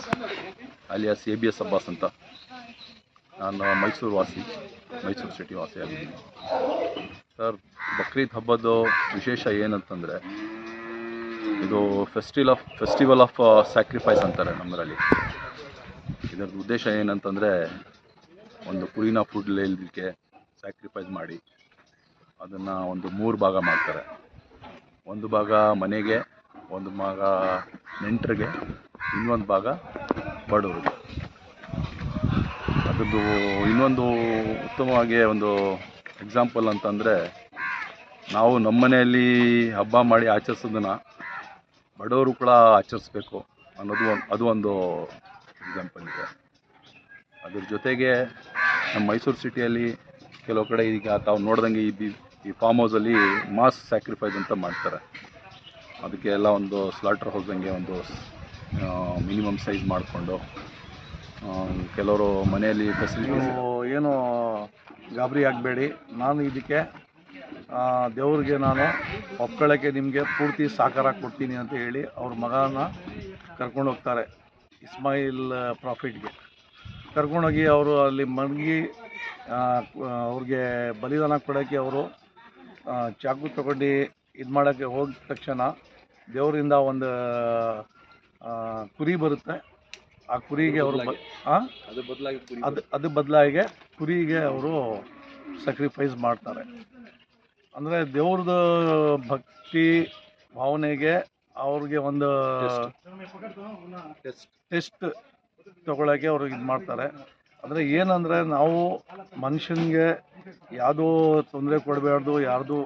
ಅಲಿಯಾಸ್ ABS ಅಬ್ಬಾಸ್ ಅಂತ. ನಾನು ಮೈಸೂರು ವಾಸಿ, ಮೈಸೂರು ಸಿಟಿ ವಾಸಿಯಾಗಿದ್ದೀನಿ. ಸರ್, ಬಕ್ರೀದ್ ಹಬ್ಬದ ವಿಶೇಷ ಏನಂತಂದರೆ ಇದು ಫೆಸ್ಟಿವಲ್ ಆಫ್ ಸ್ಯಾಕ್ರಿಫೈಸ್ ಅಂತಾರೆ ನಮ್ಮರಲ್ಲಿ. ಇದರದ್ದು ಉದ್ದೇಶ ಏನಂತಂದರೆ ಒಂದು ಕುರಿನ ಫುಡ್ಲಿಕ್ಕೆ ಸ್ಯಾಕ್ರಿಫೈಸ್ ಮಾಡಿ ಅದನ್ನು ಒಂದು 3 ಭಾಗ ಮಾಡ್ತಾರೆ. ಒಂದು ಭಾಗ ಮನೆಗೆ, ಒಂದು ಭಾಗ ನೆಂಟರಿಗೆ, ಇನ್ನೊಂದು ಭಾಗ ಬಡವರಿಗೆ. ಅದರದ್ದು ಇನ್ನೊಂದು ಉತ್ತಮವಾಗಿ ಒಂದು ಎಕ್ಸಾಂಪಲ್ ಅಂತಂದರೆ ನಾವು ನಮ್ಮ ಮನೆಯಲ್ಲಿ ಹಬ್ಬ ಮಾಡಿ ಆಚರಿಸೋದನ್ನು ಬಡವರು ಕೂಡ ಆಚರಿಸ್ಬೇಕು ಅನ್ನೋದು ಅದು ಒಂದು ಎಕ್ಸಾಂಪಲ್ ಇದೆ. ಅದ್ರ ಜೊತೆಗೆ ನಮ್ಮ ಮೈಸೂರು ಸಿಟಿಯಲ್ಲಿ ಕೆಲವು ಕಡೆ ಈಗ ತಾವು ನೋಡ್ದಂಗೆ ಈ ಫಾರ್ಮ್ ಹೌಸಲ್ಲಿ ಮಾಸ್ ಸ್ಯಾಕ್ರಿಫೈಸ್ ಅಂತ ಮಾಡ್ತಾರೆ. ಅದಕ್ಕೆ ಎಲ್ಲ ಒಂದು ಸ್ಲಾಟರ್ ಹೌಸಂಗೆ ಒಂದು ಮಿನಿಮಮ್ ಸೈಜ್ ಮಾಡಿಕೊಂಡು ಕೆಲವರು ಮನೆಯಲ್ಲಿ ಫೆಸಿಲಿಟೀಸ್ ಏನು ಗಾಬರಿ ಆಗಬೇಡಿ. ನಾನು ಇದಕ್ಕೆ ದೇವ್ರಿಗೆ ನಾನು ಒಪ್ಕೊಳ್ಳೋಕ್ಕೆ ನಿಮಗೆ ಪೂರ್ತಿ ಸಹಕಾರ ಕೊಡ್ತೀನಿ ಅಂತ ಹೇಳಿ ಅವ್ರ ಮಗನ ಕರ್ಕೊಂಡು ಹೋಗ್ತಾರೆ ಇಸ್ಮಾಯಿಲ್ ಪ್ರಾಫಿಟ್ಗೆ. ಕರ್ಕೊಂಡೋಗಿ ಅವರು ಅಲ್ಲಿ ಮಡಗಿ ಅವ್ರಿಗೆ ಬಲಿದಾನ ಕೊಡೋಕ್ಕೆ ಅವರು ಚಾಕು ತಗೊಂಡು ಇದು ಮಾಡೋಕ್ಕೆ ಹೋಗಿದ ತಕ್ಷಣ ದೇವರಿಂದ ಒಂದು ಕುರಿ ಬರುತ್ತೆ. ಆ ಕುರಿಗೆ ಅವರು ಅದು ಬದಲಾಗಿ ಕುರಿಗೆ ಅವರು ಸ್ಯಾಕ್ರಿಫೈಸ್ ಮಾಡ್ತಾರೆ. ಅಂದರೆ ದೇವ್ರದ್ದು ಭಕ್ತಿ ಭಾವನೆಗೆ ಅವ್ರಿಗೆ ಒಂದು ಟೆಸ್ಟ್ ತಗೊಳ್ಳೋಕ್ಕೆ ಅವ್ರು ಇದು ಮಾಡ್ತಾರೆ. ಅಂದರೆ ಏನಂದರೆ ನಾವು ಮನುಷ್ಯನಿಗೆ ಯಾವುದೋ ತೊಂದರೆ ಕೊಡಬಾರ್ದು, ಯಾರ್ದು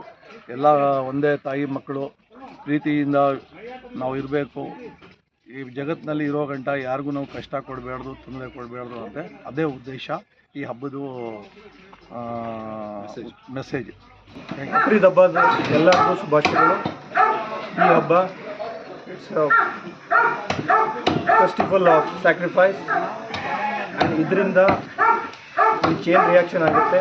ಎಲ್ಲ ಒಂದೇ ತಾಯಿ ಮಕ್ಕಳು ಪ್ರೀತಿಯಿಂದ ನಾವು ಇರಬೇಕು. ಈ ಜಗತ್ತಿನಲ್ಲಿ ಇರೋ ಗಂಟ ಯಾರಿಗೂ ನಾವು ಕಷ್ಟ ಕೊಡಬಾರ್ದು, ತೊಂದರೆ ಕೊಡಬಾರ್ದು ಅಂತ ಅದೇ ಉದ್ದೇಶ ಈ ಹಬ್ಬದ ಮೆಸೇಜ್. ಬಕ್ರೀದ್ ಹಬ್ಬದ ಎಲ್ಲರಿಗೂ ಶುಭಾಶಯಗಳು. ಈ ಹಬ್ಬ it's festival of sacrifice and ಇದರಿಂದ ಒಂದು ಚೈನ್ ರಿಯಾಕ್ಷನ್ ಆಗುತ್ತೆ.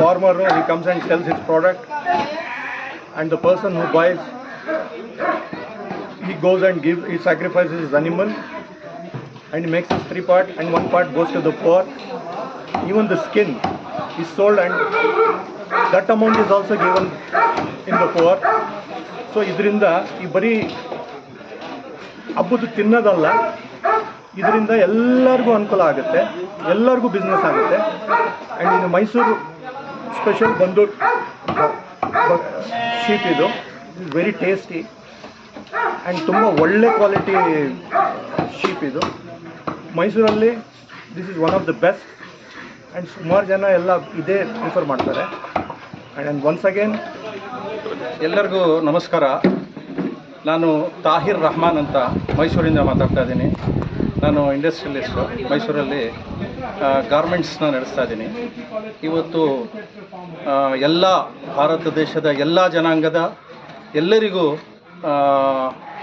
Farmer he comes and cells his product and the person who boys he goes and he sacrifices his animal and he makes his 3 part and 1 part goes to the poor. Even the skin is sold and that amount is also given in the poor. So ಇದರಿಂದ ಈ ಬರೀ ಹಬ್ಬದ ತಿನ್ನೋದಲ್ಲ, ಇದರಿಂದ ಎಲ್ಲರಿಗೂ ಅನುಕೂಲ ಆಗುತ್ತೆ, ಎಲ್ಲರಿಗೂ ಬಿಸ್ನೆಸ್ ಆಗುತ್ತೆ. ಆ್ಯಂಡ್ ಇದು ಮೈಸೂರು ಸ್ಪೆಷಲ್ ಬಂದು ಶೀಪ್ ಇದು ವೆರಿ ಟೇಸ್ಟಿ ಆ್ಯಂಡ್ ತುಂಬ ಒಳ್ಳೆ ಕ್ವಾಲಿಟಿ ಶೀಪ್ ಇದು. ಮೈಸೂರಲ್ಲಿ this is one of the best and ಸುಮಾರು ಜನ ಎಲ್ಲ ಇದೇ ಪ್ರಿಫರ್ ಮಾಡ್ತಾರೆ. ಆ್ಯಂಡ್ ಒನ್ಸ್ ಅಗೇನ್ ಎಲ್ಲರಿಗೂ ನಮಸ್ಕಾರ. ನಾನು ತಾಹಿರ್ ರಹಮಾನ್ ಅಂತ ಮೈಸೂರಿಂದ ಮಾತಾಡ್ತಾ ಇದ್ದೀನಿ. ನಾನು ಇಂಡಸ್ಟ್ರಿಯಲಿಸ್ಟು, ಮೈಸೂರಲ್ಲಿ ಗಾರ್ಮೆಂಟ್ಸ್ನ ನಡೆಸ್ತಾ ಇದ್ದೀನಿ. ಇವತ್ತು ಎಲ್ಲ ಭಾರತ ದೇಶದ ಎಲ್ಲ ಜನಾಂಗದ ಎಲ್ಲರಿಗೂ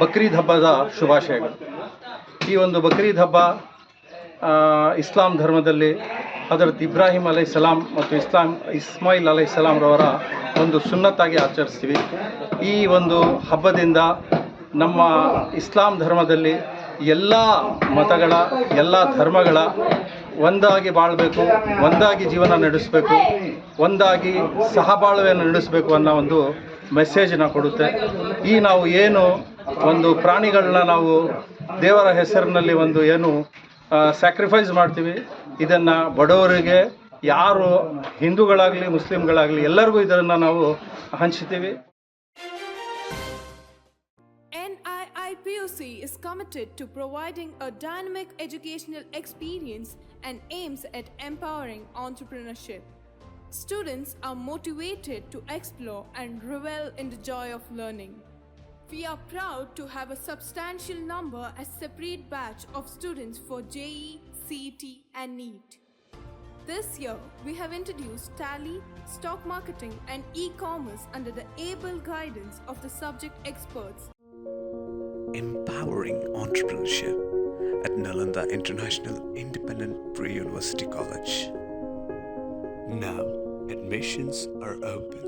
ಬಕ್ರೀದ್ ಹಬ್ಬದ ಶುಭಾಶಯಗಳು. ಈ ಒಂದು ಬಕ್ರೀದ್ ಹಬ್ಬ ಇಸ್ಲಾಂ ಧರ್ಮದಲ್ಲಿ ಹಜರತ್ ಇಬ್ರಾಹಿಂ ಅಲೈಹಿಸ್ಸಲಾಂ ಮತ್ತು ಇಸ್ಮಾಯಿಲ್ ಅಲೈಹಿಸ್ಸಲಾಂರವರ ಒಂದು ಸುನ್ನತ್ತಾಗಿ ಆಚರಿಸ್ತೀವಿ. ಈ ಒಂದು ಹಬ್ಬದಿಂದ ನಮ್ಮ ಇಸ್ಲಾಂ ಧರ್ಮದಲ್ಲಿ ಎಲ್ಲ ಮತಗಳ ಎಲ್ಲ ಧರ್ಮಗಳ ಒಂದಾಗಿ ಬಾಳಬೇಕು, ಒಂದಾಗಿ ಜೀವನ ನಡೆಸಬೇಕು, ಒಂದಾಗಿ ಸಹಬಾಳ್ವೆಯನ್ನು ನಡೆಸಬೇಕು ಅನ್ನೋ ಒಂದು ಮೆಸೇಜನ್ನ ಕೊಡುತ್ತೆ. ಈ ನಾವು ಏನು ಒಂದು ಪ್ರಾಣಿಗಳನ್ನ ನಾವು ದೇವರ ಹೆಸರಿನಲ್ಲಿ ಒಂದು ಏನು ಸ್ಯಾಕ್ರಿಫೈಸ್ ಮಾಡ್ತೀವಿ, ಇದನ್ನು ಬಡವರಿಗೆ, ಯಾರು ಹಿಂದೂಗಳಾಗಲಿ ಮುಸ್ಲಿಮ್ಗಳಾಗಲಿ ಎಲ್ಲರಿಗೂ ಇದನ್ನು ನಾವು ಹಂಚ್ತೀವಿ. NIIPOC is committed to providing a dynamic educational experience and aims at empowering entrepreneurship. Students are motivated to explore and revel in the joy of learning. We are proud to have a substantial number as separate batch of students for JEE, CET and NEET. This year, we have introduced Tally, Stock Marketing and E-Commerce under the able guidance of the subject experts. Empowering entrepreneurship at Nalanda International Independent Pre-University College. Now, admissions are open.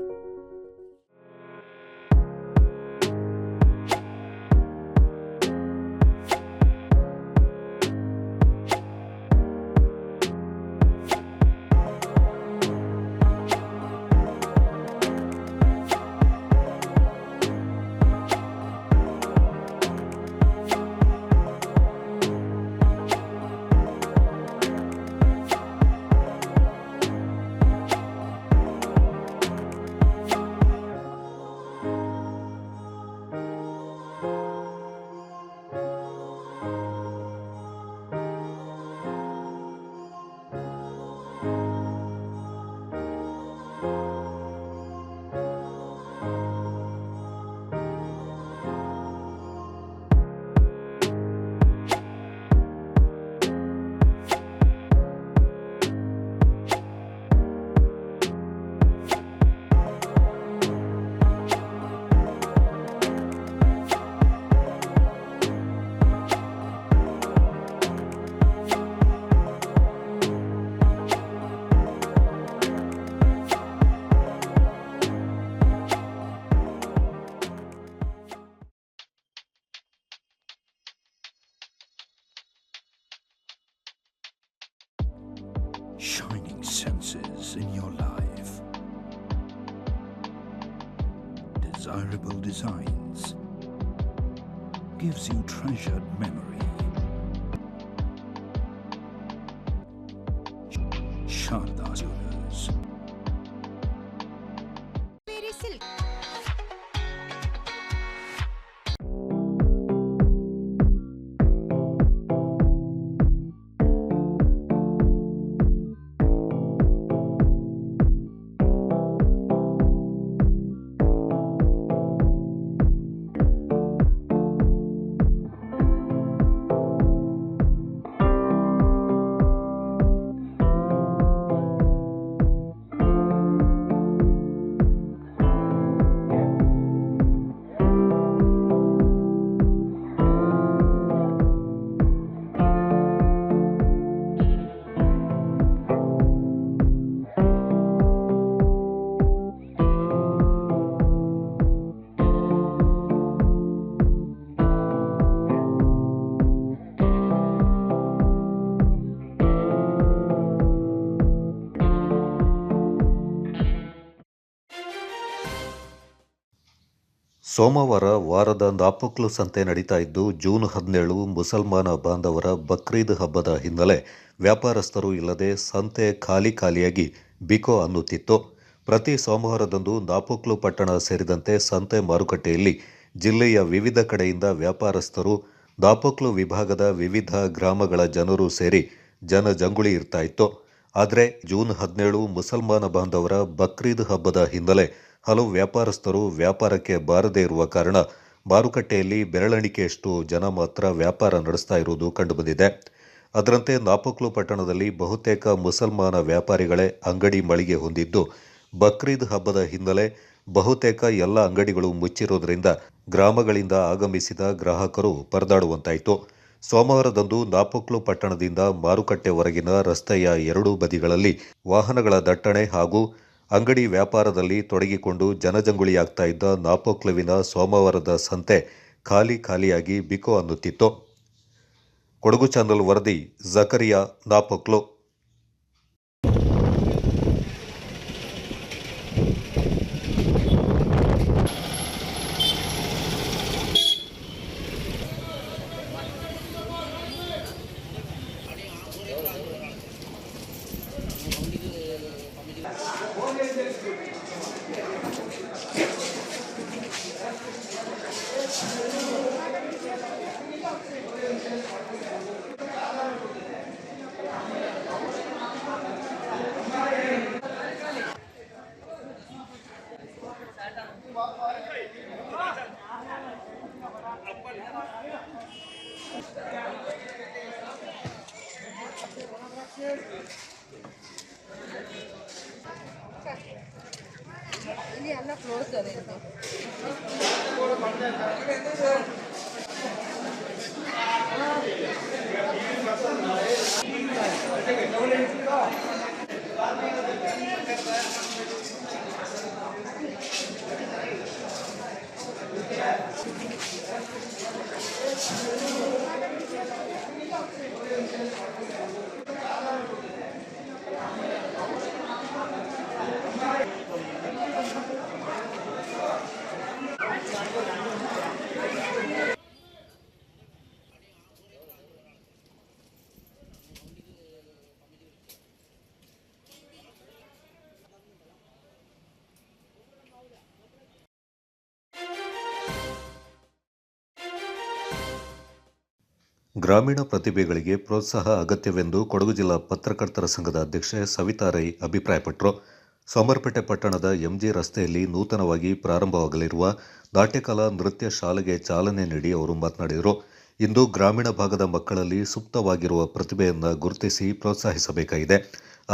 in your life. Desirable Designs gives you treasured memory. Sharda Jewelers. ಸೋಮವಾರ ವಾರದ ನಾಪೊಕ್ಲು ಸಂತೆ ನಡೀತಾ ಇದ್ದು ಜೂನ್ 17 ಮುಸಲ್ಮಾನ ಬಾಂಧವರ ಬಕ್ರೀದ್ ಹಬ್ಬದ ಹಿನ್ನೆಲೆ ವ್ಯಾಪಾರಸ್ಥರು ಇಲ್ಲದೆ ಸಂತೆ ಖಾಲಿಯಾಗಿ ಬಿಕೋ ಅನ್ನುತ್ತಿತ್ತು. ಪ್ರತಿ ಸೋಮವಾರದಂದು ನಾಪೊಕ್ಲು ಪಟ್ಟಣ ಸೇರಿದಂತೆ ಸಂತೆ ಮಾರುಕಟ್ಟೆಯಲ್ಲಿ ಜಿಲ್ಲೆಯ ವಿವಿಧ ಕಡೆಯಿಂದ ವ್ಯಾಪಾರಸ್ಥರು ನಾಪೊಕ್ಲು ವಿಭಾಗದ ವಿವಿಧ ಗ್ರಾಮಗಳ ಜನರು ಸೇರಿ ಜನಜಂಗುಳಿ ಇರ್ತಾ ಇತ್ತು. ಆದರೆ ಜೂನ್ 17 ಮುಸಲ್ಮಾನ ಬಾಂಧವರ ಬಕ್ರೀದ್ ಹಬ್ಬದ ಹಿನ್ನೆಲೆ ಹಲವು ವ್ಯಾಪಾರಸ್ಥರು ವ್ಯಾಪಾರಕ್ಕೆ ಬಾರದೇ ಇರುವ ಕಾರಣ ಮಾರುಕಟ್ಟೆಯಲ್ಲಿ ಬೆರಳೆಣಿಕೆಯಷ್ಟು ಜನ ಮಾತ್ರ ವ್ಯಾಪಾರ ನಡೆಸ್ತಾ ಇರುವುದು ಕಂಡುಬಂದಿದೆ. ಅದರಂತೆ ನಾಪೊಕ್ಲು ಪಟ್ಟಣದಲ್ಲಿ ಬಹುತೇಕ ಮುಸಲ್ಮಾನ ವ್ಯಾಪಾರಿಗಳೇ ಅಂಗಡಿ ಮಳಿಗೆ ಹೊಂದಿದ್ದು, ಬಕ್ರೀದ್ ಹಬ್ಬದ ಹಿನ್ನೆಲೆ ಬಹುತೇಕ ಎಲ್ಲ ಅಂಗಡಿಗಳು ಮುಚ್ಚಿರುವುದರಿಂದ ಗ್ರಾಮಗಳಿಂದ ಆಗಮಿಸಿದ ಗ್ರಾಹಕರು ಪರದಾಡುವಂತಾಯಿತು. ಸೋಮವಾರದಂದು ನಾಪೊಕ್ಲು ಪಟ್ಟಣದಿಂದ ಮಾರುಕಟ್ಟೆ ಹೊರಗಿನ ರಸ್ತೆಯ ಎರಡೂ ಬದಿಗಳಲ್ಲಿ ವಾಹನಗಳ ದಟ್ಟಣೆ ಹಾಗೂ ಅಂಗಡಿ ವ್ಯಾಪಾರದಲ್ಲಿ ತೊಡಗಿಕೊಂಡು ಜನಜಂಗುಳಿಯಾಗ್ತಾ ಇದ್ದ ನಾಪೊಕ್ಲುವಿನ ಸೋಮವಾರದ ಸಂತೆ ಖಾಲಿಯಾಗಿ ಬಿಕೋ ಅನ್ನುತ್ತಿತ್ತು. ಕೊಡಗು ಚಾನಲ್ ವರದಿ ಜಕರಿಯಾ, ನಾಪೊಕ್ಲು. ಇಲ್ಲಿ ಎಲ್ಲ ಕ್ಲೋಸ್ ಇದೆ. ಗ್ರಾಮೀಣ ಪ್ರತಿಭೆಗಳಿಗೆ ಪ್ರೋತ್ಸಾಹ ಅಗತ್ಯವೆಂದು ಕೊಡಗು ಜಿಲ್ಲಾ ಪತ್ರಕರ್ತರ ಸಂಘದ ಅಧ್ಯಕ್ಷೆ ಸವಿತಾ ರೈ ಅಭಿಪ್ರಾಯಪಟ್ಟರು. ಸೋಮವಾರಪೇಟೆ ಪಟ್ಟಣದ ಎಂಜಿ ರಸ್ತೆಯಲ್ಲಿ ನೂತನವಾಗಿ ಪ್ರಾರಂಭವಾಗಲಿರುವ ನಾಟ್ಯಕಲಾ ನೃತ್ಯ ಶಾಲೆಗೆ ಚಾಲನೆ ನೀಡಿ ಅವರು ಮಾತನಾಡಿದರು. ಇಂದು ಗ್ರಾಮೀಣ ಭಾಗದ ಮಕ್ಕಳಲ್ಲಿ ಸುಪ್ತವಾಗಿರುವ ಪ್ರತಿಭೆಯನ್ನು ಗುರುತಿಸಿ ಪ್ರೋತ್ಸಾಹಿಸಬೇಕಾಗಿದೆ.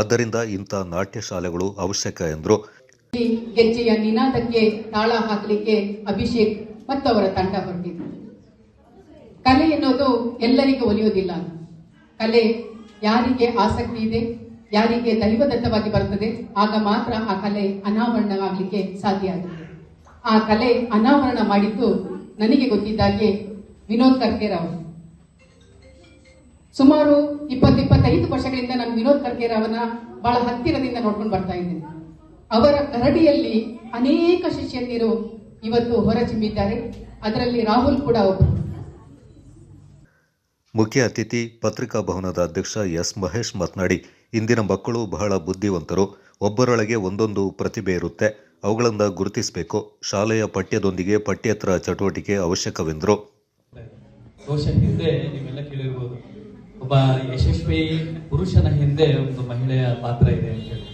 ಆದ್ದರಿಂದ ಇಂಥ ನಾಟ್ಯ ಶಾಲೆಗಳು ಅವಶ್ಯಕ ಎಂದರು. ಗೆಜ್ಜೆಯ ನಿನಾದಕ್ಕೆ ತಾಳ ಹಾಕಲಿಕ್ಕೆ ಅಭಿಷೇಕ್ ಮತ್ತು ಅವರ ತಂಡ ಹೊರಟಿದ್ರು. ಕಲೆ ಎನ್ನುವುದು ಎಲ್ಲರಿಗೂ ಒಲಿಯುವುದಿಲ್ಲ. ಕಲೆ ಯಾರಿಗೆ ಆಸಕ್ತಿ ಇದೆ, ಯಾರಿಗೆ ದೈವದತ್ತವಾಗಿ ಬರುತ್ತದೆ, ಆಗ ಮಾತ್ರ ಆ ಕಲೆ ಅನಾವರಣವಾಗಲಿಕ್ಕೆ ಸಾಧ್ಯ ಆಗುತ್ತೆ. ಆ ಕಲೆ ಅನಾವರಣ ಮಾಡಿದ್ದು ನನಗೆ ಗೊತ್ತಿದ್ದಾಗೆ ವಿನೋದ್ ಕರ್ಕೇರ್ ಅವರು. ಸುಮಾರು 20-25 ವರ್ಷಗಳಿಂದ ನಾನು ವಿನೋದ್ ಕರ್ಕೇರ್ ಅವರ ಬಹಳ ಹತ್ತಿರದಿಂದ ನೋಡ್ಕೊಂಡು ಬರ್ತಾ ಇದ್ದೇನೆ. ಅವರ ಕರಡಿಯಲ್ಲಿ ಅನೇಕ ಶಿಷ್ಯಂದಿರು ಇವತ್ತು ಹೊರಚಿಮ್ಮಿದ್ದಾರೆ. ಅದರಲ್ಲಿ ರಾಹುಲ್ ಕೂಡ ಒಬ್ಬರು. ಮುಖ್ಯ ಅತಿಥಿ ಪತ್ರಿಕಾ ಭವನದ ಅಧ್ಯಕ್ಷ ಎಸ್ ಮಹೇಶ್ ಮಾತನಾಡಿ, ಇಂದಿನ ಮಕ್ಕಳು ಬಹಳ ಬುದ್ಧಿವಂತರು. ಒಬ್ಬರೊಳಗೆ ಒಂದೊಂದು ಪ್ರತಿಭೆ ಇರುತ್ತೆ, ಅವುಗಳನ್ನು ಗುರುತಿಸಬೇಕು. ಶಾಲೆಯ ಪಠ್ಯದೊಂದಿಗೆ ಪಠ್ಯೇತರ ಚಟುವಟಿಕೆ ಅವಶ್ಯಕವೆಂದರು. ಬಹುಶಃ ಹಿಂದೆ ನೀವೆಲ್ಲ ಕೇಳಿರ್ಬೋದು, ಒಬ್ಬ ಯಶಸ್ವಿ ಪುರುಷನ ಹಿಂದೆ ಒಂದು ಮಹಿಳೆಯ ಪಾತ್ರ ಇದೆ ಅಂತ ಹೇಳಿ.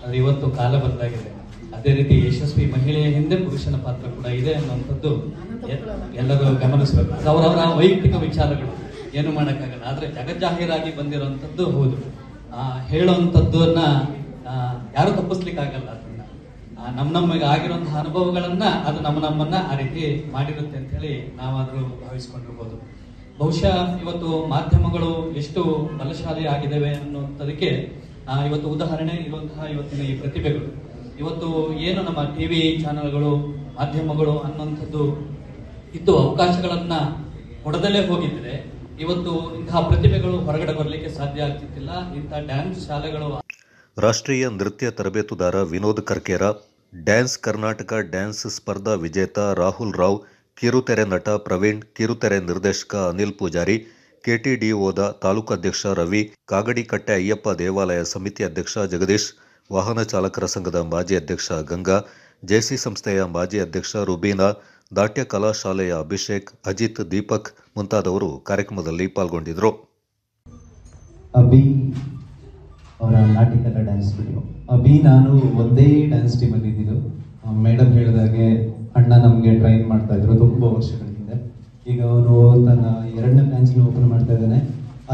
ಆದರೆ ಇವತ್ತು ಕಾಲ ಬದಲಾಗಿದೆ. ಅದೇ ರೀತಿ ಯಶಸ್ವಿ ಮಹಿಳೆಯ ಹಿಂದೆ ಪುರುಷನ ಪಾತ್ರ ಕೂಡ ಇದೆ ಅನ್ನುವಂಥದ್ದು ಎಲ್ಲರೂ ಗಮನಿಸಬೇಕು. ಅವರವರ ವೈಯಕ್ತಿಕ ವಿಚಾರಗಳು, ಏನು ಮಾಡೋಕ್ಕಾಗಲ್ಲ. ಆದರೆ ಜಗಜ್ಜಾಹೀರಾಗಿ ಬಂದಿರೋವಂಥದ್ದು ಹೌದು. ಹೇಳುವಂಥದ್ದನ್ನ ಯಾರು ತಪ್ಪಿಸ್ಲಿಕ್ಕಾಗಲ್ಲ. ಅದನ್ನ ನಮಗೆ ಆಗಿರುವಂತಹ ಅನುಭವಗಳನ್ನ ಅದು ನಮ್ಮನ್ನ ಆ ರೀತಿ ಮಾಡಿರುತ್ತೆ ಅಂತ ಹೇಳಿ ನಾವಾದರೂ ಭಾವಿಸ್ಕೊಂಡಿರ್ಬೋದು. ಬಹುಶಃ ಇವತ್ತು ಮಾಧ್ಯಮಗಳು ಎಷ್ಟು ಬಲಶಾಲಿ ಆಗಿದ್ದಾವೆ ಅನ್ನುವಂಥದಕ್ಕೆ ಇವತ್ತು ಉದಾಹರಣೆ ಇರುವಂತಹ ಇವತ್ತಿನ ಈ ಪ್ರತಿಭೆಗಳು. ಇವತ್ತು ಏನು ನಮ್ಮ ಟಿವಿ ಚಾನೆಲ್ಗಳು, ಮಾಧ್ಯಮಗಳು ಅನ್ನುವಂಥದ್ದು ಇದ್ದು ಅವಕಾಶಗಳನ್ನ ಕೊಡದಲ್ಲೇ ಹೋಗಿದ್ರೆ ಇವತ್ತು ಇಂತಹ ಪ್ರತಿಭೆಗಳು ಹೊರಗಡೆ ಬರಲಿಕ್ಕೆ ಸಾಧ್ಯ ಆಗ್ತಿತ್ತಿಲ್ಲ. ಇಂತಹ ಡ್ಯಾನ್ಸ್ ಶಾಲೆಗಳು. ರಾಷ್ಟ್ರೀಯ ನೃತ್ಯ ತರಬೇತುದಾರ ವಿನೋದ್ ಕರ್ಕೇರ, ಡ್ಯಾನ್ಸ್ ಕರ್ನಾಟಕ ಡ್ಯಾನ್ಸ್ ಸ್ಪರ್ಧಾ ವಿಜೇತ ರಾಹುಲ್ ರಾವ್, ಕಿರುತೆರೆ ನಟ ಪ್ರವೀಣ್, ಕಿರುತೆರೆ ನಿರ್ದೇಶಕ ಅನಿಲ್ ಪೂಜಾರಿ, ಕೆಟಿಡಿಒದ ತಾಲೂಕಾಧ್ಯಕ್ಷ ರವಿ, ಕಾಗಡಿಕಟ್ಟೆ ಅಯ್ಯಪ್ಪ ದೇವಾಲಯ ಸಮಿತಿ ಅಧ್ಯಕ್ಷ ಜಗದೀಶ್, ವಾಹನ ಚಾಲಕರ ಸಂಘದ ಮಾಜಿ ಅಧ್ಯಕ್ಷ ಗಂಗಾ, ಜೆಸಿ ಸಂಸ್ಥೆಯ ಮಾಜಿ ಅಧ್ಯಕ್ಷ ರುಬೀನಾ, ದಾಟ್ಯ ಕಲಾ ಶಾಲೆಯ ಅಭಿಷೇಕ್, ಅಜಿತ್, ದೀಪಕ್ ಮುಂತಾದವರು ಕಾರ್ಯಕ್ರಮದಲ್ಲಿ ಪಾಲ್ಗೊಂಡಿದ್ದರು. ಅಭಿ ಅವರ ನಾಟಿಕಲ ಡ್ಯಾನ್ಸ್ ಸ್ಟುಡಿಯೋ. ಅಭಿ ನಾನು ಒಂದೇ ಡ್ಯಾನ್ಸ್ ಟೀಮಲ್ಲಿ ಇದ್ದಿದ್ದು. ಮೇಡಮ್ ಹೇಳಿದಾಗೆ ಅಣ್ಣ ನಮಗೆ ಟ್ರೈನ್ ಮಾಡ್ತಾ ಇದ್ರು ತುಂಬ ವರ್ಷಗಳ ಹಿಂದೆ. ಈಗ ಅವನು ತನ್ನ 2ನೇ ಬ್ರಾಂಚ್ನ ಓಪನ್ ಮಾಡ್ತಾ ಇದ್ದಾನೆ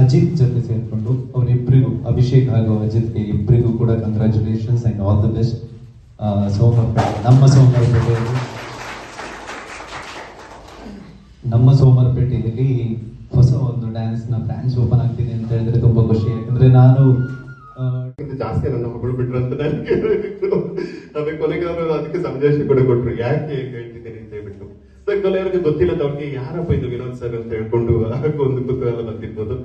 ಅಜಿತ್ ಜೊತೆ ಸೇರಿಕೊಂಡು. ಅವರಿಬ್ಬರಿಗೂ, ಅಭಿಷೇಕ್ ಹಾಗೂ ಅಜಿತ್ಗೆ ಇಬ್ಬರಿಗೂ ಕೂಡ congratulations and all the best. ನಮ್ಮ ಸೋಮವಾರಪೇಟೆಯಲ್ಲಿ ಹೊಸ ಒಂದು ಡ್ಯಾನ್ಸ್ನ ಬ್ರಾಂಚ್ ಓಪನ್ ಆಗ್ತಿದೆ ಅಂತ ಹೇಳಿದ್ರೆ ತುಂಬ ಖುಷಿ. ಯಾಕಂದರೆ ನಾನು ಜಾಸ್ತಿ ನನ್ನ ಮಗಳು ಬಿಟ್ರು ಅಂತ ನನಗೆ ಆಮೇಲೆ ಕೊನೆಗೆ ಅವರು ಅದಕ್ಕೆ ಸಂದೇಶ ಕೂಡ ಕೊಟ್ಟರು, ಯಾಕೆ ಹೇಳ್ತಿದ್ದೀನಿ ಅಂತ ಹೇಳ್ಬಿಟ್ಟು. ಕೊನೆಯವರಿಗೆ ಗೊತ್ತಿಲ್ಲ ಅವ್ರಿಗೆ ಯಾರಪ್ಪ ಇದು ವಿನೋದ್ ಸರ್ ಅಂತ ಹೇಳ್ಕೊಂಡು ಒಂದು ಕುತೂಹಲ ಬಂದಿರ್ಬೋದು.